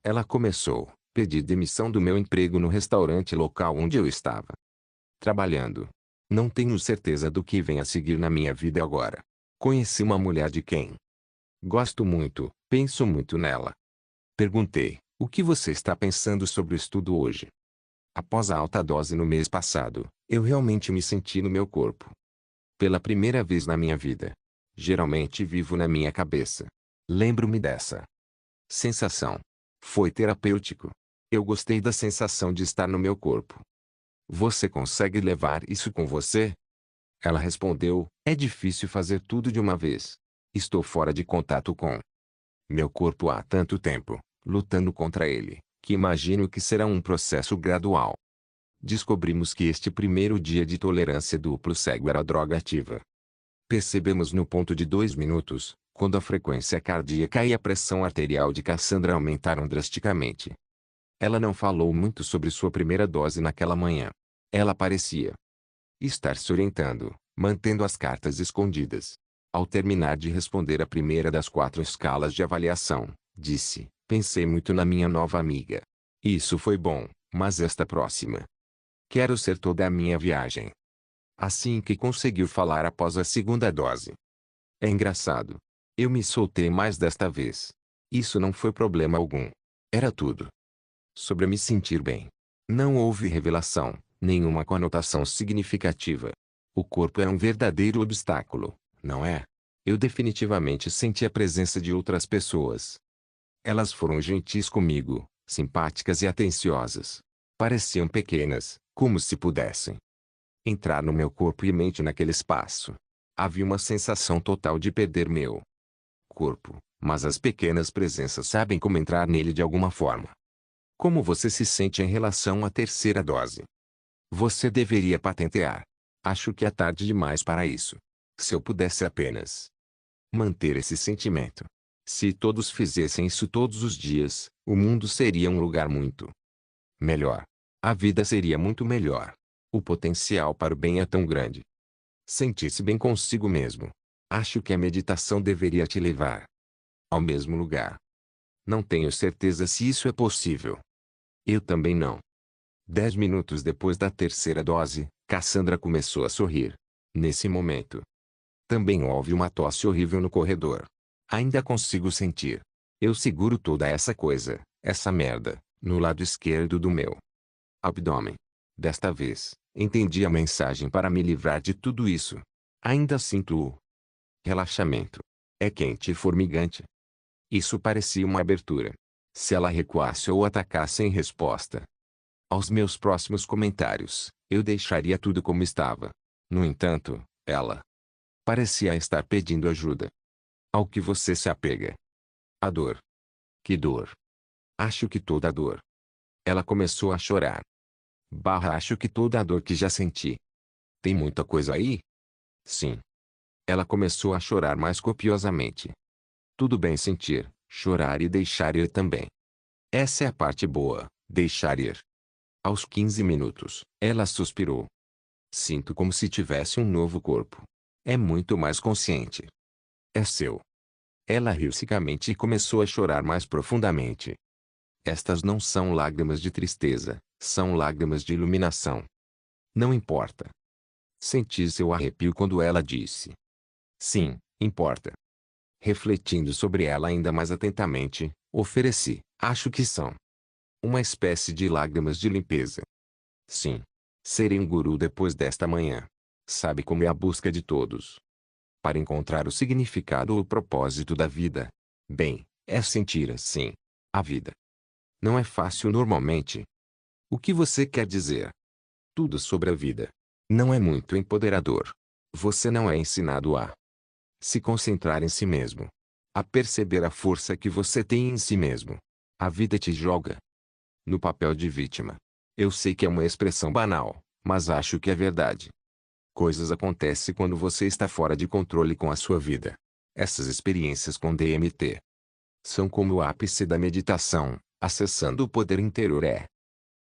Ela começou, pedi demissão do meu emprego no restaurante local onde eu estava trabalhando. Não tenho certeza do que vem a seguir na minha vida agora. Conheci uma mulher de quem gosto muito, penso muito nela. Perguntei, o que você está pensando sobre o estudo hoje? Após a alta dose no mês passado, eu realmente me senti no meu corpo. Pela primeira vez na minha vida. Geralmente vivo na minha cabeça. Lembro-me dessa sensação. Foi terapêutico. Eu gostei da sensação de estar no meu corpo. Você consegue levar isso com você? Ela respondeu, é difícil fazer tudo de uma vez. Estou fora de contato com meu corpo há tanto tempo, lutando contra ele, que imagino que será um processo gradual. Descobrimos que este primeiro dia de tolerância duplo cego era droga ativa. Percebemos no ponto de 2 minutos, quando a frequência cardíaca e a pressão arterial de Cassandra aumentaram drasticamente. Ela não falou muito sobre sua primeira dose naquela manhã. Ela parecia estar se orientando, mantendo as cartas escondidas. Ao terminar de responder a primeira das 4 escalas de avaliação, disse, pensei muito na minha nova amiga. Isso foi bom, mas esta próxima. Quero ser toda a minha viagem. Assim que conseguiu falar após a segunda dose. É engraçado. Eu me soltei mais desta vez. Isso não foi problema algum. Era tudo sobre me sentir bem. Não houve revelação, nenhuma conotação significativa. O corpo era um verdadeiro obstáculo, não é? Eu definitivamente senti a presença de outras pessoas. Elas foram gentis comigo, simpáticas e atenciosas. Pareciam pequenas, como se pudessem entrar no meu corpo e mente naquele espaço. Havia uma sensação total de perder meu corpo, mas as pequenas presenças sabem como entrar nele de alguma forma. Como você se sente em relação à terceira dose? Você deveria patentear. Acho que é tarde demais para isso. Se eu pudesse apenas manter esse sentimento. Se todos fizessem isso todos os dias, o mundo seria um lugar muito melhor. A vida seria muito melhor. O potencial para o bem é tão grande. Sentir-se bem consigo mesmo. Acho que a meditação deveria te levar ao mesmo lugar. Não tenho certeza se isso é possível. Eu também não. 10 minutos depois da terceira dose, Cassandra começou a sorrir. Nesse momento, também houve uma tosse horrível no corredor. Ainda consigo sentir. Eu seguro toda essa coisa, essa merda, no lado esquerdo do meu abdômen. Desta vez, entendi a mensagem para me livrar de tudo isso. Ainda sinto o relaxamento. É quente e formigante. Isso parecia uma abertura. Se ela recuasse ou atacasse em resposta aos meus próximos comentários, eu deixaria tudo como estava. No entanto, ela parecia estar pedindo ajuda. Ao que você se apega? A dor. Que dor? Acho que toda a dor. Ela começou a chorar. Acho que toda a dor que já senti. Tem muita coisa aí? Sim. Ela começou a chorar mais copiosamente. Tudo bem sentir, chorar e deixar ir também. Essa é a parte boa, deixar ir. Aos 15 minutos, ela suspirou. Sinto como se tivesse um novo corpo. É muito mais consciente. É seu. Ela riu secamente e começou a chorar mais profundamente. Estas não são lágrimas de tristeza, são lágrimas de iluminação. Não importa. Senti seu arrepio quando ela disse. Sim, importa. Refletindo sobre ela ainda mais atentamente, ofereci, acho que são uma espécie de lágrimas de limpeza. Sim. Serei um guru depois desta manhã. Sabe como é a busca de todos para encontrar o significado ou o propósito da vida? Bem, é sentir assim a vida. Não é fácil normalmente. O que você quer dizer? Tudo sobre a vida. Não é muito empoderador. Você não é ensinado a Se concentrar em si mesmo. A perceber a força que você tem em si mesmo. A vida te joga no papel de vítima. Eu sei que é uma expressão banal, mas acho que é verdade. Coisas acontecem quando você está fora de controle com a sua vida. Essas experiências com DMT são como o ápice da meditação, acessando o poder interior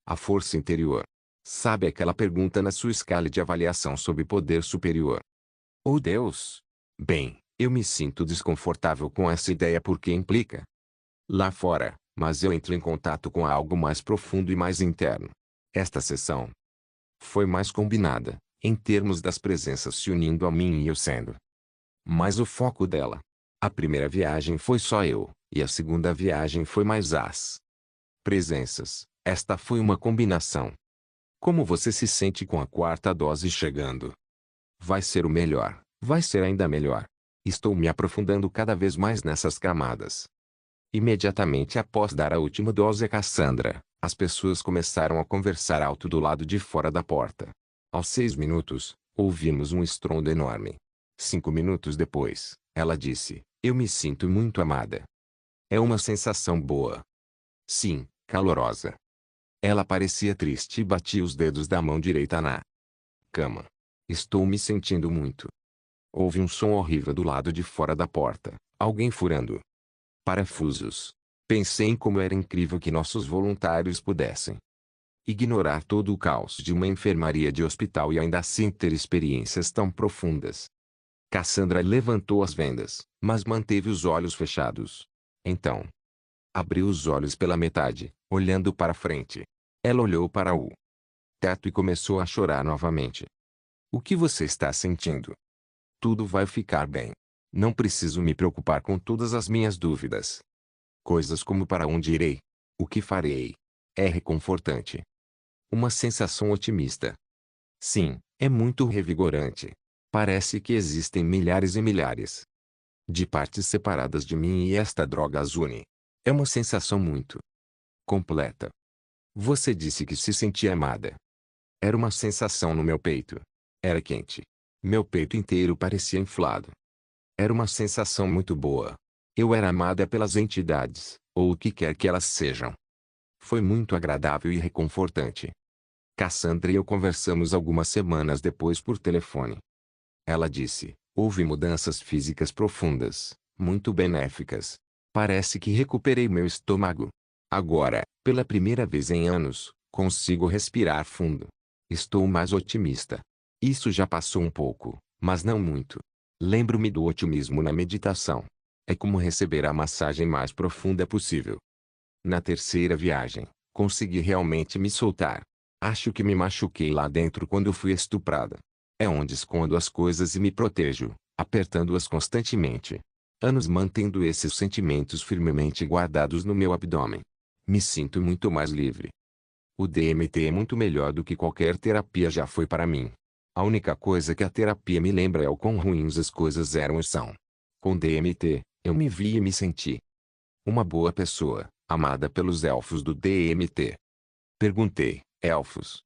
a força interior. Sabe aquela pergunta na sua escala de avaliação sobre poder superior? Ou Deus? Bem, eu me sinto desconfortável com essa ideia porque implica lá fora, mas eu entro em contato com algo mais profundo e mais interno. Esta sessão foi mais combinada, em termos das presenças se unindo a mim e eu sendo mais o foco dela. A primeira viagem foi só eu, e a segunda viagem foi mais as presenças. Esta foi uma combinação. Como você se sente com a quarta dose chegando? Vai ser o melhor, vai ser ainda melhor. Estou me aprofundando cada vez mais nessas camadas. Imediatamente após dar a última dose a Cassandra, as pessoas começaram a conversar alto do lado de fora da porta. Aos 6 minutos, ouvimos um estrondo enorme. 5 minutos depois, ela disse: "Eu me sinto muito amada." É uma sensação boa. Sim, calorosa. Ela parecia triste e batia os dedos da mão direita na cama. Estou me sentindo muito. Houve um som horrível do lado de fora da porta, alguém furando parafusos. Pensei em como era incrível que nossos voluntários pudessem ignorar todo o caos de uma enfermaria de hospital e ainda assim ter experiências tão profundas. Cassandra levantou as vendas, mas manteve os olhos fechados. Então, abriu os olhos pela metade, olhando para frente. Ela olhou para o teto e começou a chorar novamente. O que você está sentindo? Tudo vai ficar bem. Não preciso me preocupar com todas as minhas dúvidas. Coisas como para onde irei? O que farei? É reconfortante. Uma sensação otimista. Sim, é muito revigorante. Parece que existem milhares e milhares de partes separadas de mim e esta droga as une. É uma sensação muito completa. Você disse que se sentia amada. Era uma sensação no meu peito. Era quente. Meu peito inteiro parecia inflado. Era uma sensação muito boa. Eu era amada pelas entidades, ou o que quer que elas sejam. Foi muito agradável e reconfortante. Cassandra e eu conversamos algumas semanas depois por telefone. Ela disse: "Houve mudanças físicas profundas, muito benéficas. Parece que recuperei meu estômago. Agora, pela primeira vez em anos, consigo respirar fundo. Estou mais otimista. Isso já passou um pouco, mas não muito. Lembro-me do otimismo na meditação. É como receber a massagem mais profunda possível." Na terceira viagem, consegui realmente me soltar. Acho que me machuquei lá dentro quando fui estuprada. É onde escondo as coisas e me protejo, apertando-as constantemente. Anos mantendo esses sentimentos firmemente guardados no meu abdômen. Me sinto muito mais livre. O DMT é muito melhor do que qualquer terapia já foi para mim. A única coisa que a terapia me lembra é o quão ruins as coisas eram e são. Com DMT, eu me vi e me senti uma boa pessoa, amada pelos elfos do DMT. Perguntei: "Elfos?"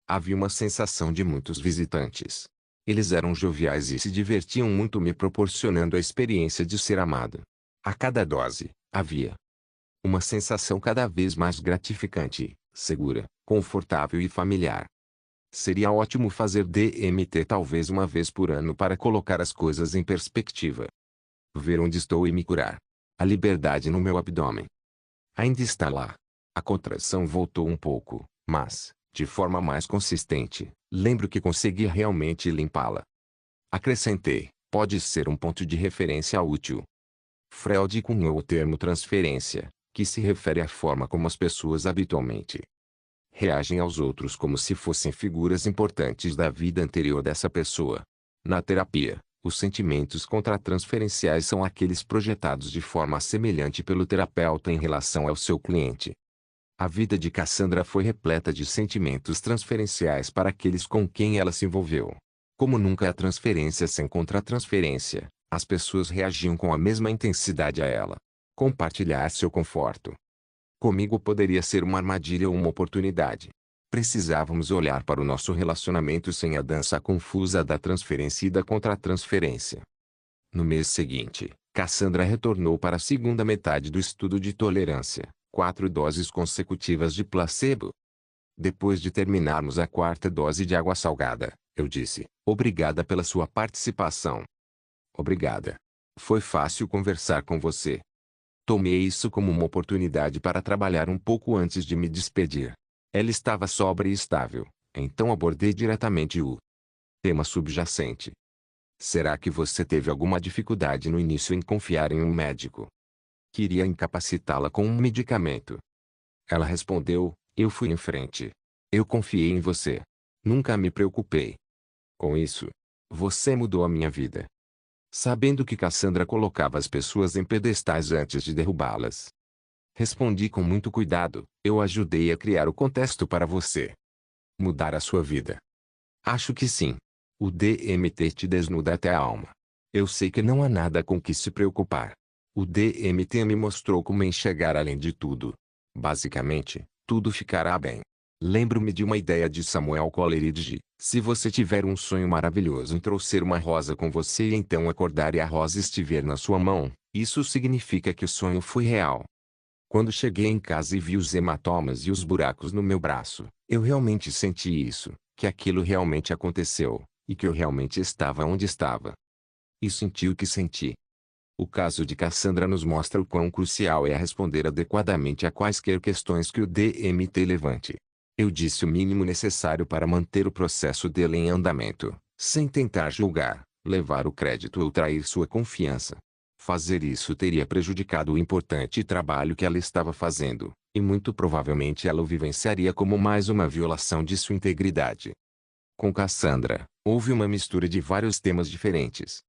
Havia uma sensação de muitos visitantes. Eles eram joviais e se divertiam muito me proporcionando a experiência de ser amado. A cada dose, havia uma sensação cada vez mais gratificante, segura, confortável e familiar. Seria ótimo fazer DMT talvez uma vez por ano para colocar as coisas em perspectiva. Ver onde estou e me curar. A liberdade no meu abdômen ainda está lá. A contração voltou um pouco, mas, de forma mais consistente, lembro que consegui realmente limpá-la. Acrescentei: pode ser um ponto de referência útil. Freud cunhou o termo transferência, que se refere à forma como as pessoas habitualmente reagem aos outros como se fossem figuras importantes da vida anterior dessa pessoa. Na terapia, os sentimentos contratransferenciais são aqueles projetados de forma semelhante pelo terapeuta em relação ao seu cliente. A vida de Cassandra foi repleta de sentimentos transferenciais para aqueles com quem ela se envolveu. Como nunca há transferência sem contratransferência, as pessoas reagiam com a mesma intensidade a ela. Compartilhar seu conforto comigo poderia ser uma armadilha ou uma oportunidade. Precisávamos olhar para o nosso relacionamento sem a dança confusa da transferência e da contratransferência. No mês seguinte, Cassandra retornou para a segunda metade do estudo de tolerância, 4 doses consecutivas de placebo. Depois de terminarmos a quarta dose de água salgada, eu disse, obrigada pela sua participação. Obrigada. Foi fácil conversar com você. Tomei isso como uma oportunidade para trabalhar um pouco antes de me despedir. Ela estava sóbria e estável, então abordei diretamente o tema subjacente. Será que você teve alguma dificuldade no início em confiar em um médico? Queria incapacitá-la com um medicamento. Ela respondeu, eu fui em frente. Eu confiei em você. Nunca me preocupei. Com isso, você mudou a minha vida. Sabendo que Cassandra colocava as pessoas em pedestais antes de derrubá-las. Respondi com muito cuidado, eu ajudei a criar o contexto para você mudar a sua vida. Acho que sim. O DMT te desnuda até a alma. Eu sei que não há nada com que se preocupar. O DMT me mostrou como enxergar além de tudo. Basicamente, tudo ficará bem. Lembro-me de uma ideia de Samuel Coleridge. Se você tiver um sonho maravilhoso em trouxer uma rosa com você e então acordar e a rosa estiver na sua mão, isso significa que o sonho foi real. Quando cheguei em casa e vi os hematomas e os buracos no meu braço, eu realmente senti isso, que aquilo realmente aconteceu, e que eu realmente estava onde estava. E senti o que senti. O caso de Cassandra nos mostra o quão crucial é responder adequadamente a quaisquer questões que o DMT levante. Eu disse o mínimo necessário para manter o processo dele em andamento, sem tentar julgar, levar o crédito ou trair sua confiança. Fazer isso teria prejudicado o importante trabalho que ela estava fazendo, e muito provavelmente ela o vivenciaria como mais uma violação de sua integridade. Com Cassandra, houve uma mistura de vários temas diferentes.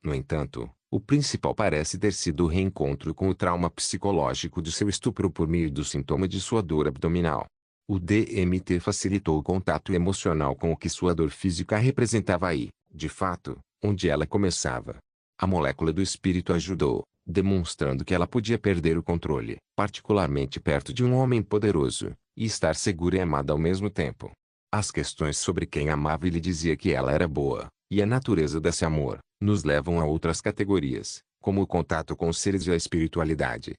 No entanto, o principal parece ter sido o reencontro com o trauma psicológico de seu estupro por meio do sintoma de sua dor abdominal. O DMT facilitou o contato emocional com o que sua dor física representava e, de fato, onde ela começava. A molécula do espírito ajudou, demonstrando que ela podia perder o controle, particularmente perto de um homem poderoso, e estar segura e amada ao mesmo tempo. As questões sobre quem amava e lhe dizia que ela era boa, e a natureza desse amor, nos levam a outras categorias, como o contato com os seres e a espiritualidade.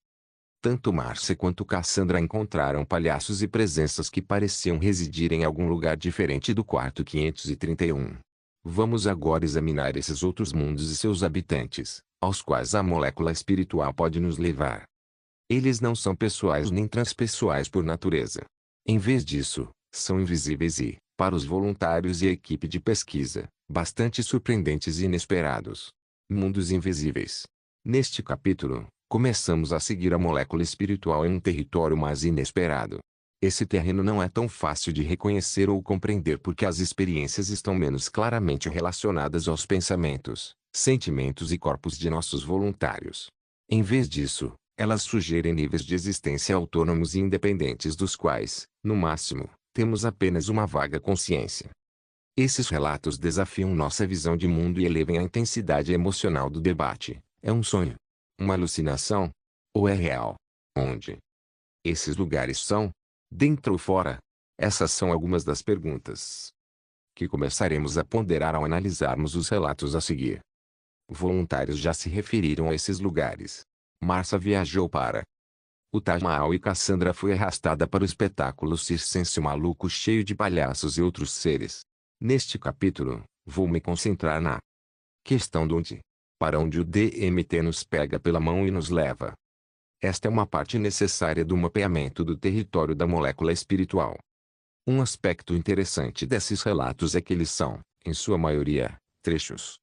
Tanto Marcia quanto Cassandra encontraram palhaços e presenças que pareciam residir em algum lugar diferente do quarto 531. Vamos agora examinar esses outros mundos e seus habitantes, aos quais a molécula espiritual pode nos levar. Eles não são pessoais nem transpessoais por natureza. Em vez disso, são invisíveis e, para os voluntários e a equipe de pesquisa, bastante surpreendentes e inesperados. Mundos invisíveis. Neste capítulo, começamos a seguir a molécula espiritual em um território mais inesperado. Esse terreno não é tão fácil de reconhecer ou compreender porque as experiências estão menos claramente relacionadas aos pensamentos, sentimentos e corpos de nossos voluntários. Em vez disso, elas sugerem níveis de existência autônomos e independentes dos quais, no máximo, temos apenas uma vaga consciência. Esses relatos desafiam nossa visão de mundo e elevam a intensidade emocional do debate. É um sonho? Uma alucinação? Ou é real? Onde? Esses lugares são? Dentro ou fora? Essas são algumas das perguntas que começaremos a ponderar ao analisarmos os relatos a seguir. Voluntários já se referiram a esses lugares. Marcia viajou para o Taj Mahal e Cassandra foi arrastada para o espetáculo circense maluco cheio de palhaços e outros seres. Neste capítulo, vou me concentrar na questão do onde. Para onde o DMT nos pega pela mão e nos leva. Esta é uma parte necessária do mapeamento do território da molécula espiritual. Um aspecto interessante desses relatos é que eles são, em sua maioria, trechos.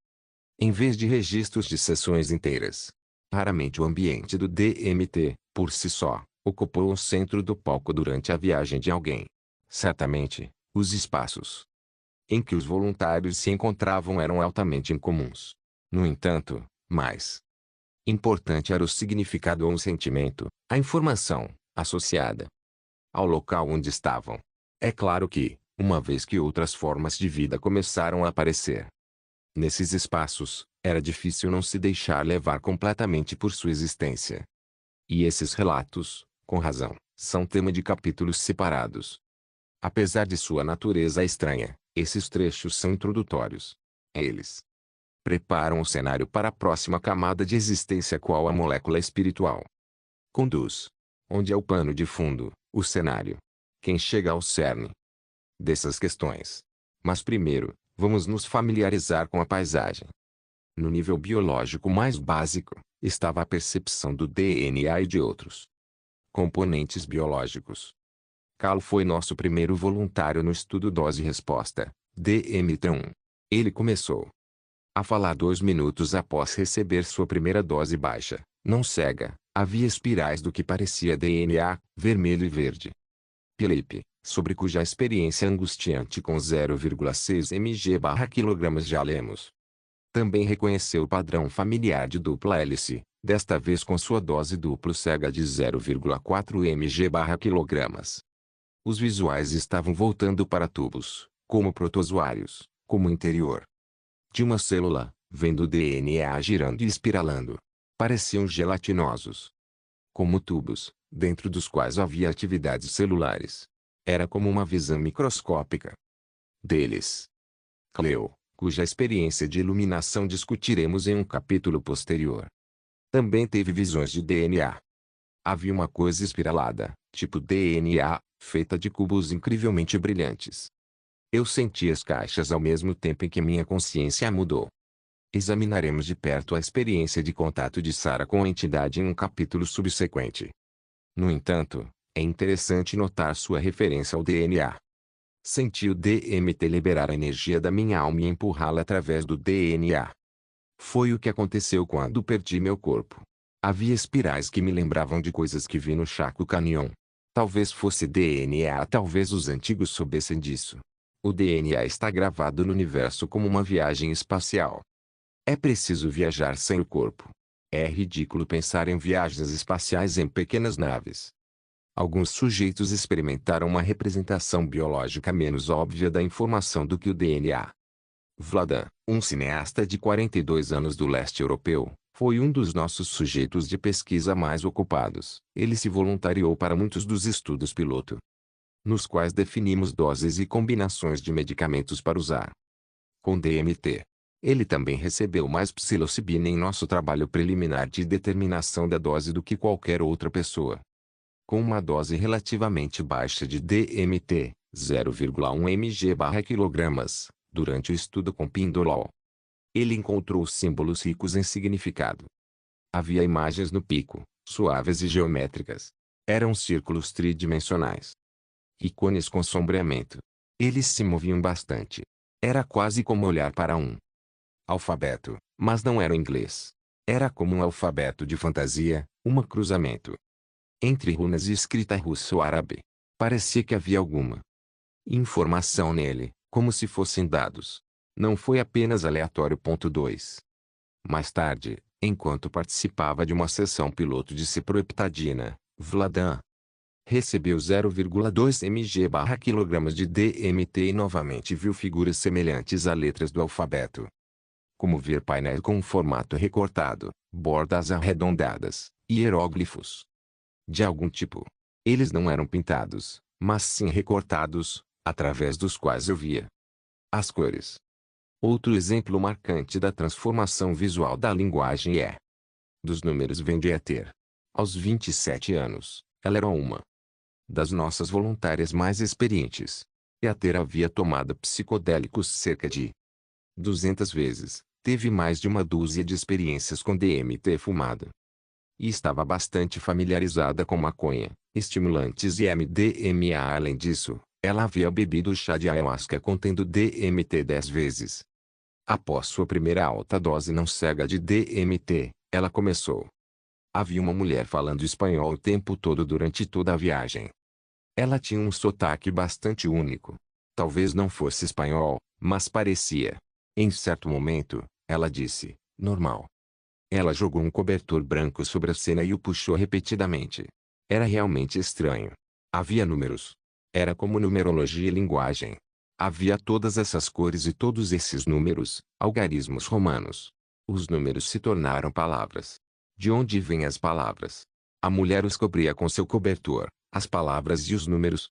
Em vez de registros de sessões inteiras. Raramente o ambiente do DMT, por si só, ocupou o centro do palco durante a viagem de alguém. Certamente, os espaços em que os voluntários se encontravam eram altamente incomuns. No entanto, mais importante era o significado ou o sentimento, a informação, associada ao local onde estavam. É claro que, uma vez que outras formas de vida começaram a aparecer nesses espaços, era difícil não se deixar levar completamente por sua existência. E esses relatos, com razão, são tema de capítulos separados. Apesar de sua natureza estranha, esses trechos são introdutórios. Eles preparam o cenário para a próxima camada de existência, qual a molécula espiritual. Conduz. Onde é o pano de fundo, o cenário? Quem chega ao cerne dessas questões? Mas primeiro, vamos nos familiarizar com a paisagem. No nível biológico mais básico, estava a percepção do DNA e de outros componentes biológicos. Cal foi nosso primeiro voluntário no estudo dose-resposta, DMT-1. Ele começou a falar 2 minutos após receber sua primeira dose baixa, não cega. Havia espirais do que parecia DNA, vermelho e verde. Felipe, sobre cuja experiência angustiante com 0,6 mg/kg já lemos. Também reconheceu o padrão familiar de dupla hélice, desta vez com sua dose duplo cega de 0,4 mg/kg. Os visuais estavam voltando para tubos, como protozoários, como interior de uma célula, vendo o DNA girando e espiralando. Pareciam gelatinosos, como tubos, dentro dos quais havia atividades celulares. Era como uma visão microscópica deles. Cleo, cuja experiência de iluminação discutiremos em um capítulo posterior, também teve visões de DNA. Havia uma coisa espiralada, tipo DNA, feita de cubos incrivelmente brilhantes. Eu senti as caixas ao mesmo tempo em que minha consciência mudou. Examinaremos de perto a experiência de contato de Sarah com a entidade em um capítulo subsequente. No entanto, é interessante notar sua referência ao DNA. Senti o DMT liberar a energia da minha alma e empurrá-la através do DNA. Foi o que aconteceu quando perdi meu corpo. Havia espirais que me lembravam de coisas que vi no Chaco Canyon. Talvez fosse DNA, talvez os antigos soubessem disso. O DNA está gravado no universo como uma viagem espacial. É preciso viajar sem o corpo. É ridículo pensar em viagens espaciais em pequenas naves. Alguns sujeitos experimentaram uma representação biológica menos óbvia da informação do que o DNA. Vladan, um cineasta de 42 anos do leste europeu, foi um dos nossos sujeitos de pesquisa mais ocupados. Ele se voluntariou para muitos dos estudos piloto, nos quais definimos doses e combinações de medicamentos para usar com DMT. Ele também recebeu mais psilocibina em nosso trabalho preliminar de determinação da dose do que qualquer outra pessoa. Com uma dose relativamente baixa de DMT, 0,1 mg/kg, durante o estudo com Pindolol, ele encontrou símbolos ricos em significado. Havia imagens no pico, suaves e geométricas. Eram círculos tridimensionais. Ícones com sombreamento. Eles se moviam bastante. Era quase como olhar para um alfabeto, mas não era o inglês. Era como um alfabeto de fantasia, cruzamento entre runas e escrita russo-árabe. Parecia que havia alguma informação nele, como se fossem dados. Não foi apenas aleatório. 2. Mais tarde, enquanto participava de uma sessão piloto de ciproheptadina, Vladan recebeu 0,2 mg/kg de DMT e novamente viu figuras semelhantes a letras do alfabeto. Como ver painéis com um formato recortado, bordas arredondadas, hieróglifos de algum tipo. Eles não eram pintados, mas sim recortados, através dos quais eu via as cores. Outro exemplo marcante da transformação visual da linguagem é dos números vem de Ether. Aos 27 anos, ela era uma das nossas voluntárias mais experientes. Ether havia tomado psicodélicos cerca de 200 vezes, teve mais de uma dúzia de experiências com DMT fumado. E estava bastante familiarizada com maconha, estimulantes e MDMA. Além disso, ela havia bebido chá de ayahuasca contendo DMT 10 vezes. Após sua primeira alta dose não cega de DMT, ela começou. Havia uma mulher falando espanhol o tempo todo durante toda a viagem. Ela tinha um sotaque bastante único. Talvez não fosse espanhol, mas parecia. Em certo momento, ela disse, normal. Ela jogou um cobertor branco sobre a cena e o puxou repetidamente. Era realmente estranho. Havia números. Era como numerologia e linguagem. Havia todas essas cores e todos esses números, algarismos romanos. Os números se tornaram palavras. De onde vêm as palavras? A mulher os cobria com seu cobertor, as palavras e os números.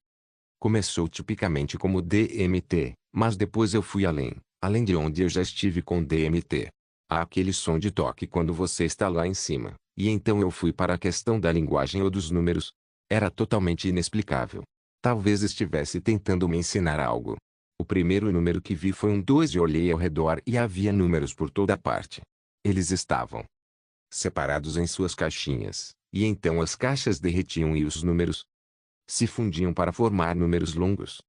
Começou tipicamente como DMT, mas depois eu fui além de onde eu já estive com DMT. Há aquele som de toque quando você está lá em cima, e então eu fui para a questão da linguagem ou dos números. Era totalmente inexplicável. Talvez estivesse tentando me ensinar algo. O primeiro número que vi foi um 2 e olhei ao redor e havia números por toda parte. Eles estavam separados em suas caixinhas, e então as caixas derretiam e os números se fundiam para formar números longos.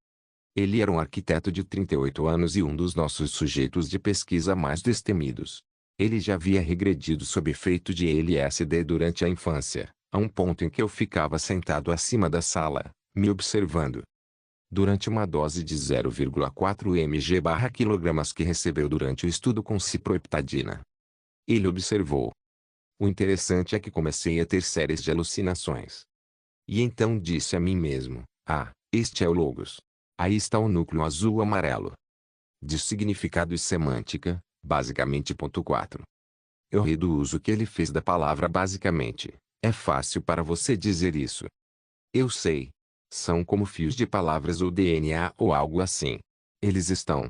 Ele era um arquiteto de 38 anos e um dos nossos sujeitos de pesquisa mais destemidos. Ele já havia regredido sob efeito de LSD durante a infância, a um ponto em que eu ficava sentado acima da sala, me observando. Durante uma dose de 0,4 mg/kg que recebeu durante o estudo com ciproheptadina. Ele observou. O interessante é que comecei a ter séries de alucinações. E então disse a mim mesmo, este é o Logos. Aí está o núcleo azul-amarelo. De significado e semântica, basicamente. 4. Eu ri do uso que ele fez da palavra basicamente. É fácil para você dizer isso. Eu sei. São como fios de palavras ou DNA ou algo assim. Eles estão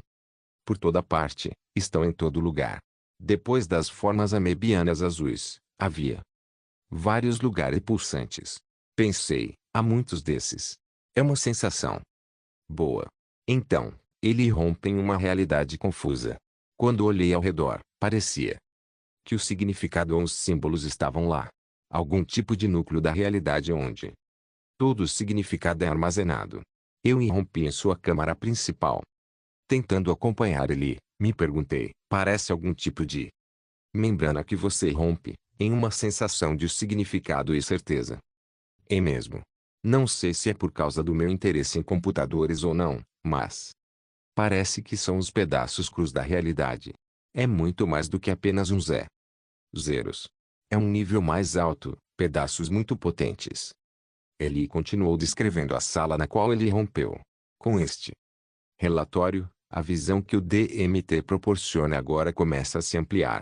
por toda parte, estão em todo lugar. Depois das formas amebianas azuis, havia vários lugares pulsantes. Pensei, há muitos desses. É uma sensação boa. Então, ele rompe em uma realidade confusa. Quando olhei ao redor, parecia que o significado ou os símbolos estavam lá. Algum tipo de núcleo da realidade onde todo o significado é armazenado. Eu irrompi em sua câmara principal. Tentando acompanhar ele, me perguntei, parece algum tipo de membrana que você rompe, em uma sensação de significado e certeza. É mesmo. Não sei se é por causa do meu interesse em computadores ou não, mas parece que são os pedaços crus da realidade. É muito mais do que apenas um zeros. É um nível mais alto, pedaços muito potentes. Ele continuou descrevendo a sala na qual ele rompeu. Com este relatório, a visão que o DMT proporciona agora começa a se ampliar.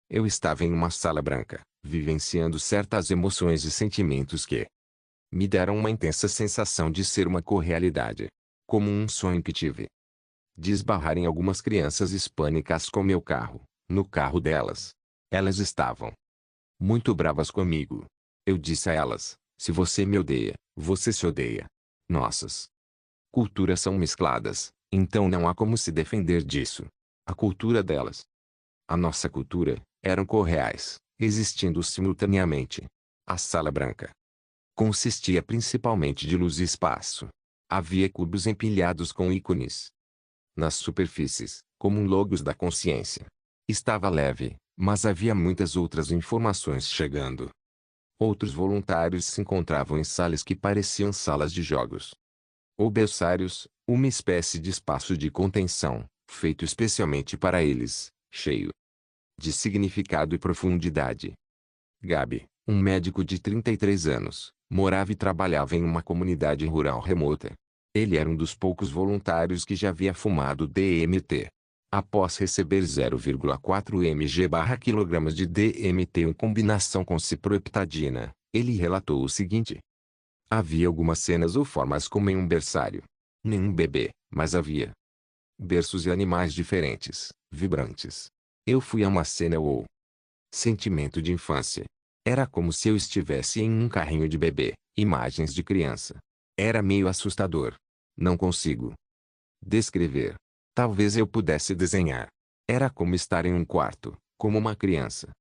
Eu estava em uma sala branca, vivenciando certas emoções e sentimentos que me deram uma intensa sensação de ser uma correalidade. Como um sonho que tive. De esbarrar em algumas crianças hispânicas com meu carro, no carro delas. Elas estavam muito bravas comigo. Eu disse a elas, se você me odeia, você se odeia. Nossas culturas são mescladas, então não há como se defender disso. A cultura delas, a nossa cultura, eram correais, existindo simultaneamente. A sala branca consistia principalmente de luz e espaço. Havia cubos empilhados com ícones nas superfícies, como logos da consciência. Estava leve, mas havia muitas outras informações chegando. Outros voluntários se encontravam em salas que pareciam salas de jogos. Ou berçários, uma espécie de espaço de contenção, feito especialmente para eles, cheio de significado e profundidade. Gabi, um médico de 33 anos, morava e trabalhava em uma comunidade rural remota. Ele era um dos poucos voluntários que já havia fumado DMT. Após receber 0,4 mg/kg de DMT em combinação com ciproheptadina, ele relatou o seguinte. Havia algumas cenas ou formas como em um berçário. Nenhum bebê, mas havia berços e animais diferentes, vibrantes. Eu fui a uma cena ou sentimento de infância. Era como se eu estivesse em um carrinho de bebê, imagens de criança. Era meio assustador. Não consigo descrever. Talvez eu pudesse desenhar. Era como estar em um quarto, como uma criança,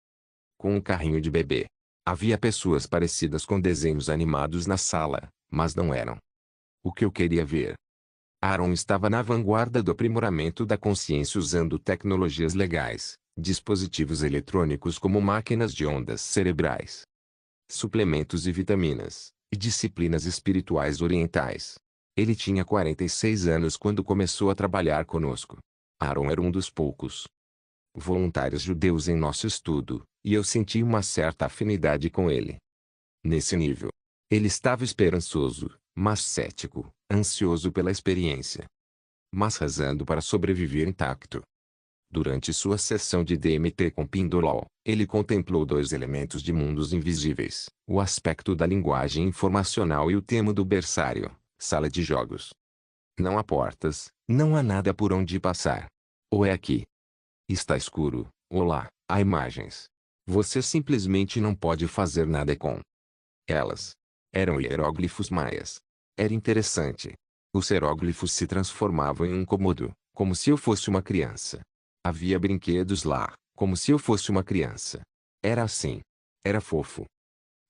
com um carrinho de bebê. Havia pessoas parecidas com desenhos animados na sala, mas não eram o que eu queria ver. Aaron estava na vanguarda do aprimoramento da consciência usando tecnologias legais, dispositivos eletrônicos como máquinas de ondas cerebrais, suplementos e vitaminas, e disciplinas espirituais orientais. Ele tinha 46 anos quando começou a trabalhar conosco. Aaron era um dos poucos voluntários judeus em nosso estudo, e eu senti uma certa afinidade com ele. Nesse nível, ele estava esperançoso, mas cético, ansioso pela experiência, mas rezando para sobreviver intacto. Durante sua sessão de DMT com Pindolol, ele contemplou dois elementos de mundos invisíveis, o aspecto da linguagem informacional e o tema do berçário, sala de jogos. Não há portas, não há nada por onde passar. Ou é aqui. Está escuro, Olá, há imagens. Você simplesmente não pode fazer nada com elas. Eram hieróglifos maias. Era interessante. Os hieróglifos se transformavam em um cômodo, como se eu fosse uma criança. Havia brinquedos lá, como se eu fosse uma criança. Era assim. Era fofo.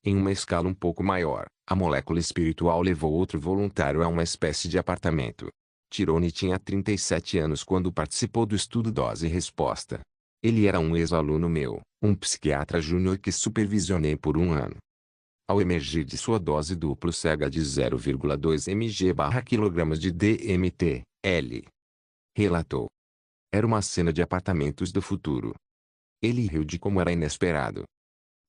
Em uma escala um pouco maior, a molécula espiritual levou outro voluntário a uma espécie de apartamento. Tirone tinha 37 anos quando participou do estudo dose-resposta. Ele era um ex-aluno meu, um psiquiatra júnior que supervisionei por um ano. Ao emergir de sua dose duplo cega de 0,2 mg/kg de DMT, ele relatou. Era uma cena de apartamentos do futuro. Ele riu de como era inesperado.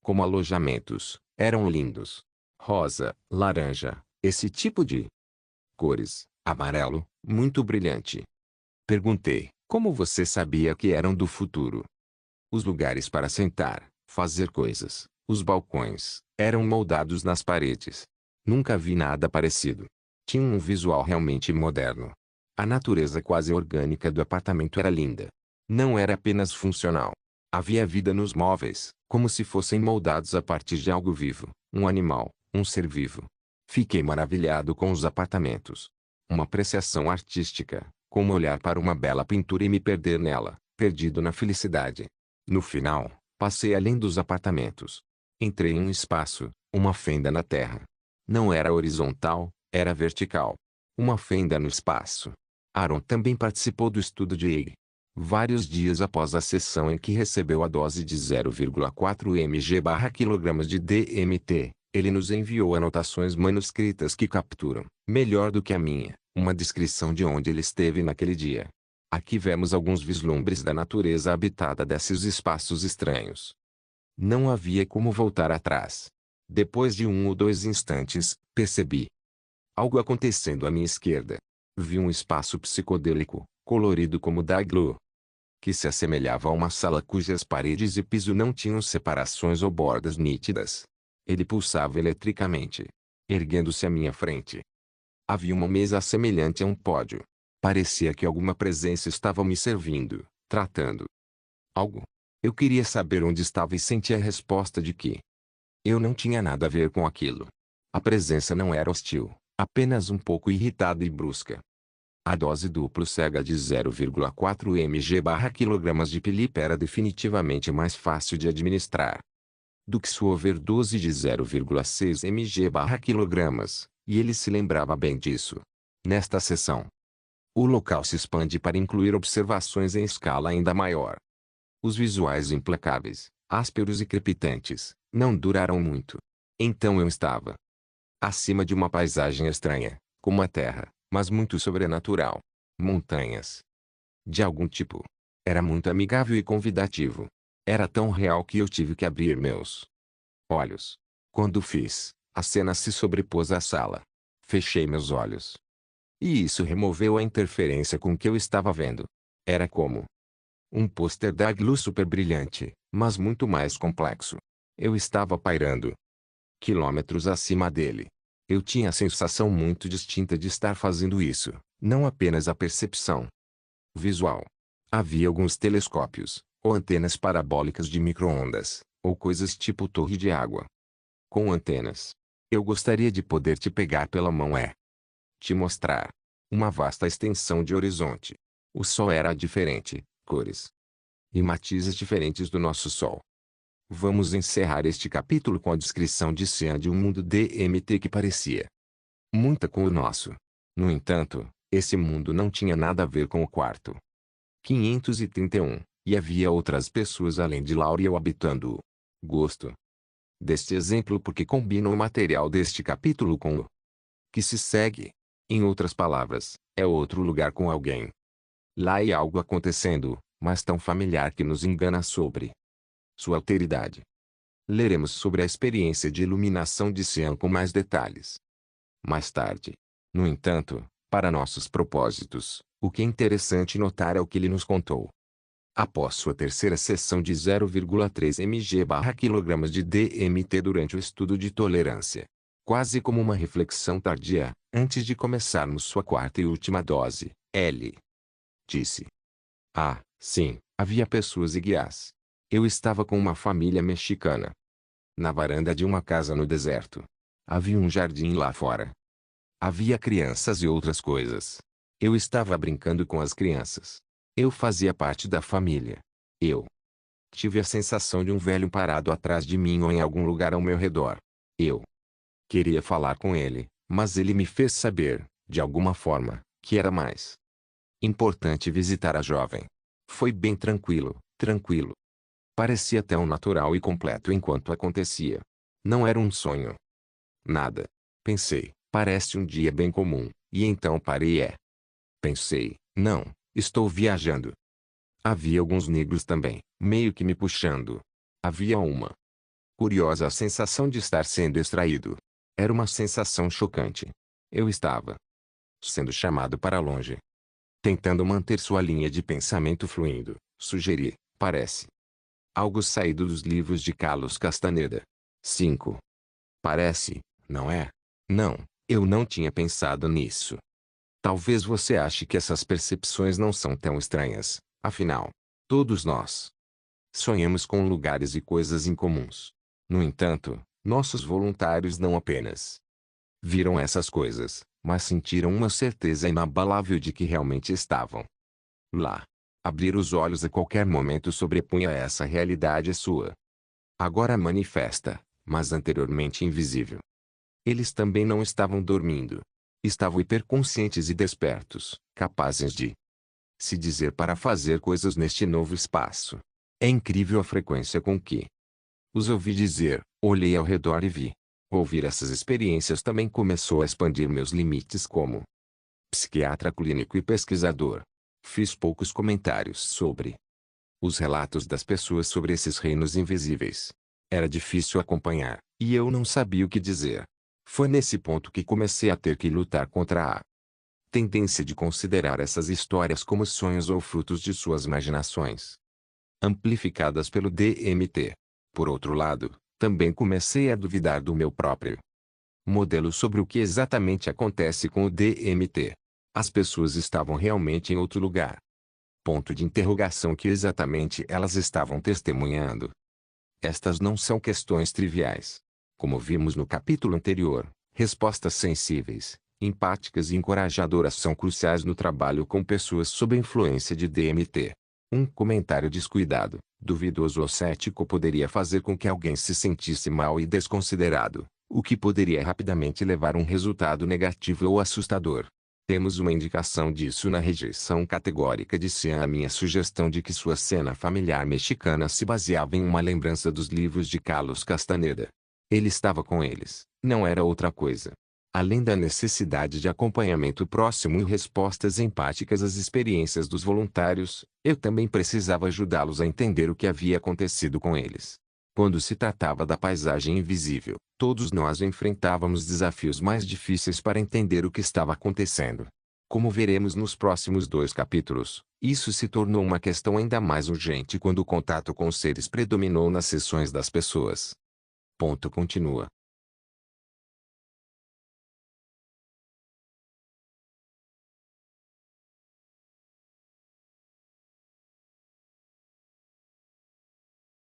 Como alojamentos, eram lindos. Rosa, laranja, esse tipo de cores, amarelo, muito brilhante. Perguntei, como você sabia que eram do futuro? Os lugares para sentar, fazer coisas, os balcões, eram moldados nas paredes. Nunca vi nada parecido. Tinha um visual realmente moderno. A natureza quase orgânica do apartamento era linda. Não era apenas funcional. Havia vida nos móveis, como se fossem moldados a partir de algo vivo, um animal, um ser vivo. Fiquei maravilhado com os apartamentos. Uma apreciação artística, como olhar para uma bela pintura e me perder nela, perdido na felicidade. No final, passei além dos apartamentos. Entrei em um espaço, uma fenda na terra. Não era horizontal, era vertical. Uma fenda no espaço. Aaron também participou do estudo de Ig. Vários dias após a sessão em que recebeu a dose de 0,4 mg/kg de DMT, ele nos enviou anotações manuscritas que capturam, melhor do que a minha, uma descrição de onde ele esteve naquele dia. Aqui vemos alguns vislumbres da natureza habitada desses espaços estranhos. Não havia como voltar atrás. Depois de 1 ou 2 instantes, percebi algo acontecendo à minha esquerda. Vi um espaço psicodélico, colorido como da Igloo, que se assemelhava a uma sala cujas paredes e piso não tinham separações ou bordas nítidas. Ele pulsava eletricamente, erguendo-se à minha frente. Havia uma mesa semelhante a um pódio. Parecia que alguma presença estava me servindo, tratando algo. Eu queria saber onde estava e senti a resposta de que eu não tinha nada a ver com aquilo. A presença não era hostil, apenas um pouco irritada e brusca. A dose duplo cega de 0,4 mg/kg de Felipe era definitivamente mais fácil de administrar do que sua overdose de 0,6 mg/kg, e ele se lembrava bem disso. Nesta sessão, o local se expande para incluir observações em escala ainda maior. Os visuais implacáveis, ásperos e crepitantes, não duraram muito. Então eu estava acima de uma paisagem estranha, como a terra, mas muito sobrenatural. Montanhas de algum tipo. Era muito amigável e convidativo. Era tão real que eu tive que abrir meus olhos. Quando fiz, a cena se sobrepôs à sala. Fechei meus olhos. E isso removeu a interferência com o que eu estava vendo. Era como um pôster da Igloo super brilhante, mas muito mais complexo. Eu estava pairando quilômetros acima dele. Eu tinha a sensação muito distinta de estar fazendo isso, não apenas a percepção visual. Havia alguns telescópios, ou antenas parabólicas de micro-ondas, ou coisas tipo torre de água. Com antenas. Eu gostaria de poder te pegar pela mão e te mostrar uma vasta extensão de horizonte. O sol era diferente, cores e matizes diferentes do nosso sol. Vamos encerrar este capítulo com a descrição de Sean de um mundo DMT que parecia muita com o nosso. No entanto, esse mundo não tinha nada a ver com o quarto 531, e havia outras pessoas além de Lauriel habitando-o. Gosto deste exemplo porque combina o material deste capítulo com o que se segue. Em outras palavras, é outro lugar com alguém. Lá há algo acontecendo, mas tão familiar que nos engana sobre sua alteridade. Leremos sobre a experiência de iluminação de Sean com mais detalhes mais tarde. No entanto, para nossos propósitos, o que é interessante notar é o que ele nos contou. Após sua terceira sessão de 0,3 mg/kg de DMT durante o estudo de tolerância, quase como uma reflexão tardia, antes de começarmos sua quarta e última dose, ele disse: "Ah, sim, havia pessoas e guias Eu estava com uma família mexicana. Na varanda de uma casa no deserto. Havia um jardim lá fora. Havia crianças e outras coisas. Eu estava brincando com as crianças. Eu fazia parte da família. Eu tive a sensação de um velho parado atrás de mim ou em algum lugar ao meu redor. Eu queria falar com ele, mas ele me fez saber, de alguma forma, que era mais importante visitar a jovem. Foi bem tranquilo, tranquilo. Parecia tão natural e completo enquanto acontecia. Não era um sonho. Nada. Pensei, parece um dia bem comum, e então parei Pensei, não, estou viajando. Havia alguns negros também, meio que me puxando. Havia uma curiosa sensação de estar sendo extraído. Era uma sensação chocante. Eu estava sendo chamado para longe. Tentando manter sua linha de pensamento fluindo, sugeri, parece algo saído dos livros de Carlos Castaneda. 5. Parece, não é? Não, eu não tinha pensado nisso. Talvez você ache que essas percepções não são tão estranhas, afinal, todos nós sonhamos com lugares e coisas incomuns. No entanto, nossos voluntários não apenas viram essas coisas, mas sentiram uma certeza inabalável de que realmente estavam lá. Abrir os olhos a qualquer momento sobrepunha essa realidade sua. Agora manifesta, mas anteriormente invisível. Eles também não estavam dormindo. Estavam hiperconscientes e despertos, capazes de se dizer para fazer coisas neste novo espaço. É incrível a frequência com que os ouvi dizer, olhei ao redor e vi. Ouvir essas experiências também começou a expandir meus limites como psiquiatra clínico e pesquisador. Fiz poucos comentários sobre os relatos das pessoas sobre esses reinos invisíveis. Era difícil acompanhar, e eu não sabia o que dizer. Foi nesse ponto que comecei a ter que lutar contra a tendência de considerar essas histórias como sonhos ou frutos de suas imaginações, amplificadas pelo DMT. Por outro lado, também comecei a duvidar do meu próprio modelo sobre o que exatamente acontece com o DMT. As pessoas estavam realmente em outro lugar. Ponto de interrogação que exatamente elas estavam testemunhando. Estas não são questões triviais. Como vimos no capítulo anterior, respostas sensíveis, empáticas e encorajadoras são cruciais no trabalho com pessoas sob a influência de DMT. Um comentário descuidado, duvidoso ou cético poderia fazer com que alguém se sentisse mal e desconsiderado, o que poderia rapidamente levar a um resultado negativo ou assustador. Temos uma indicação disso na rejeição categórica de Sean à minha sugestão de que sua cena familiar mexicana se baseava em uma lembrança dos livros de Carlos Castaneda. Ele estava com eles, não era outra coisa. Além da necessidade de acompanhamento próximo e respostas empáticas às experiências dos voluntários, eu também precisava ajudá-los a entender o que havia acontecido com eles. Quando se tratava da paisagem invisível, todos nós enfrentávamos desafios mais difíceis para entender o que estava acontecendo. Como veremos nos próximos 2 capítulos, isso se tornou uma questão ainda mais urgente quando o contato com os seres predominou nas sessões das pessoas. Ponto continua.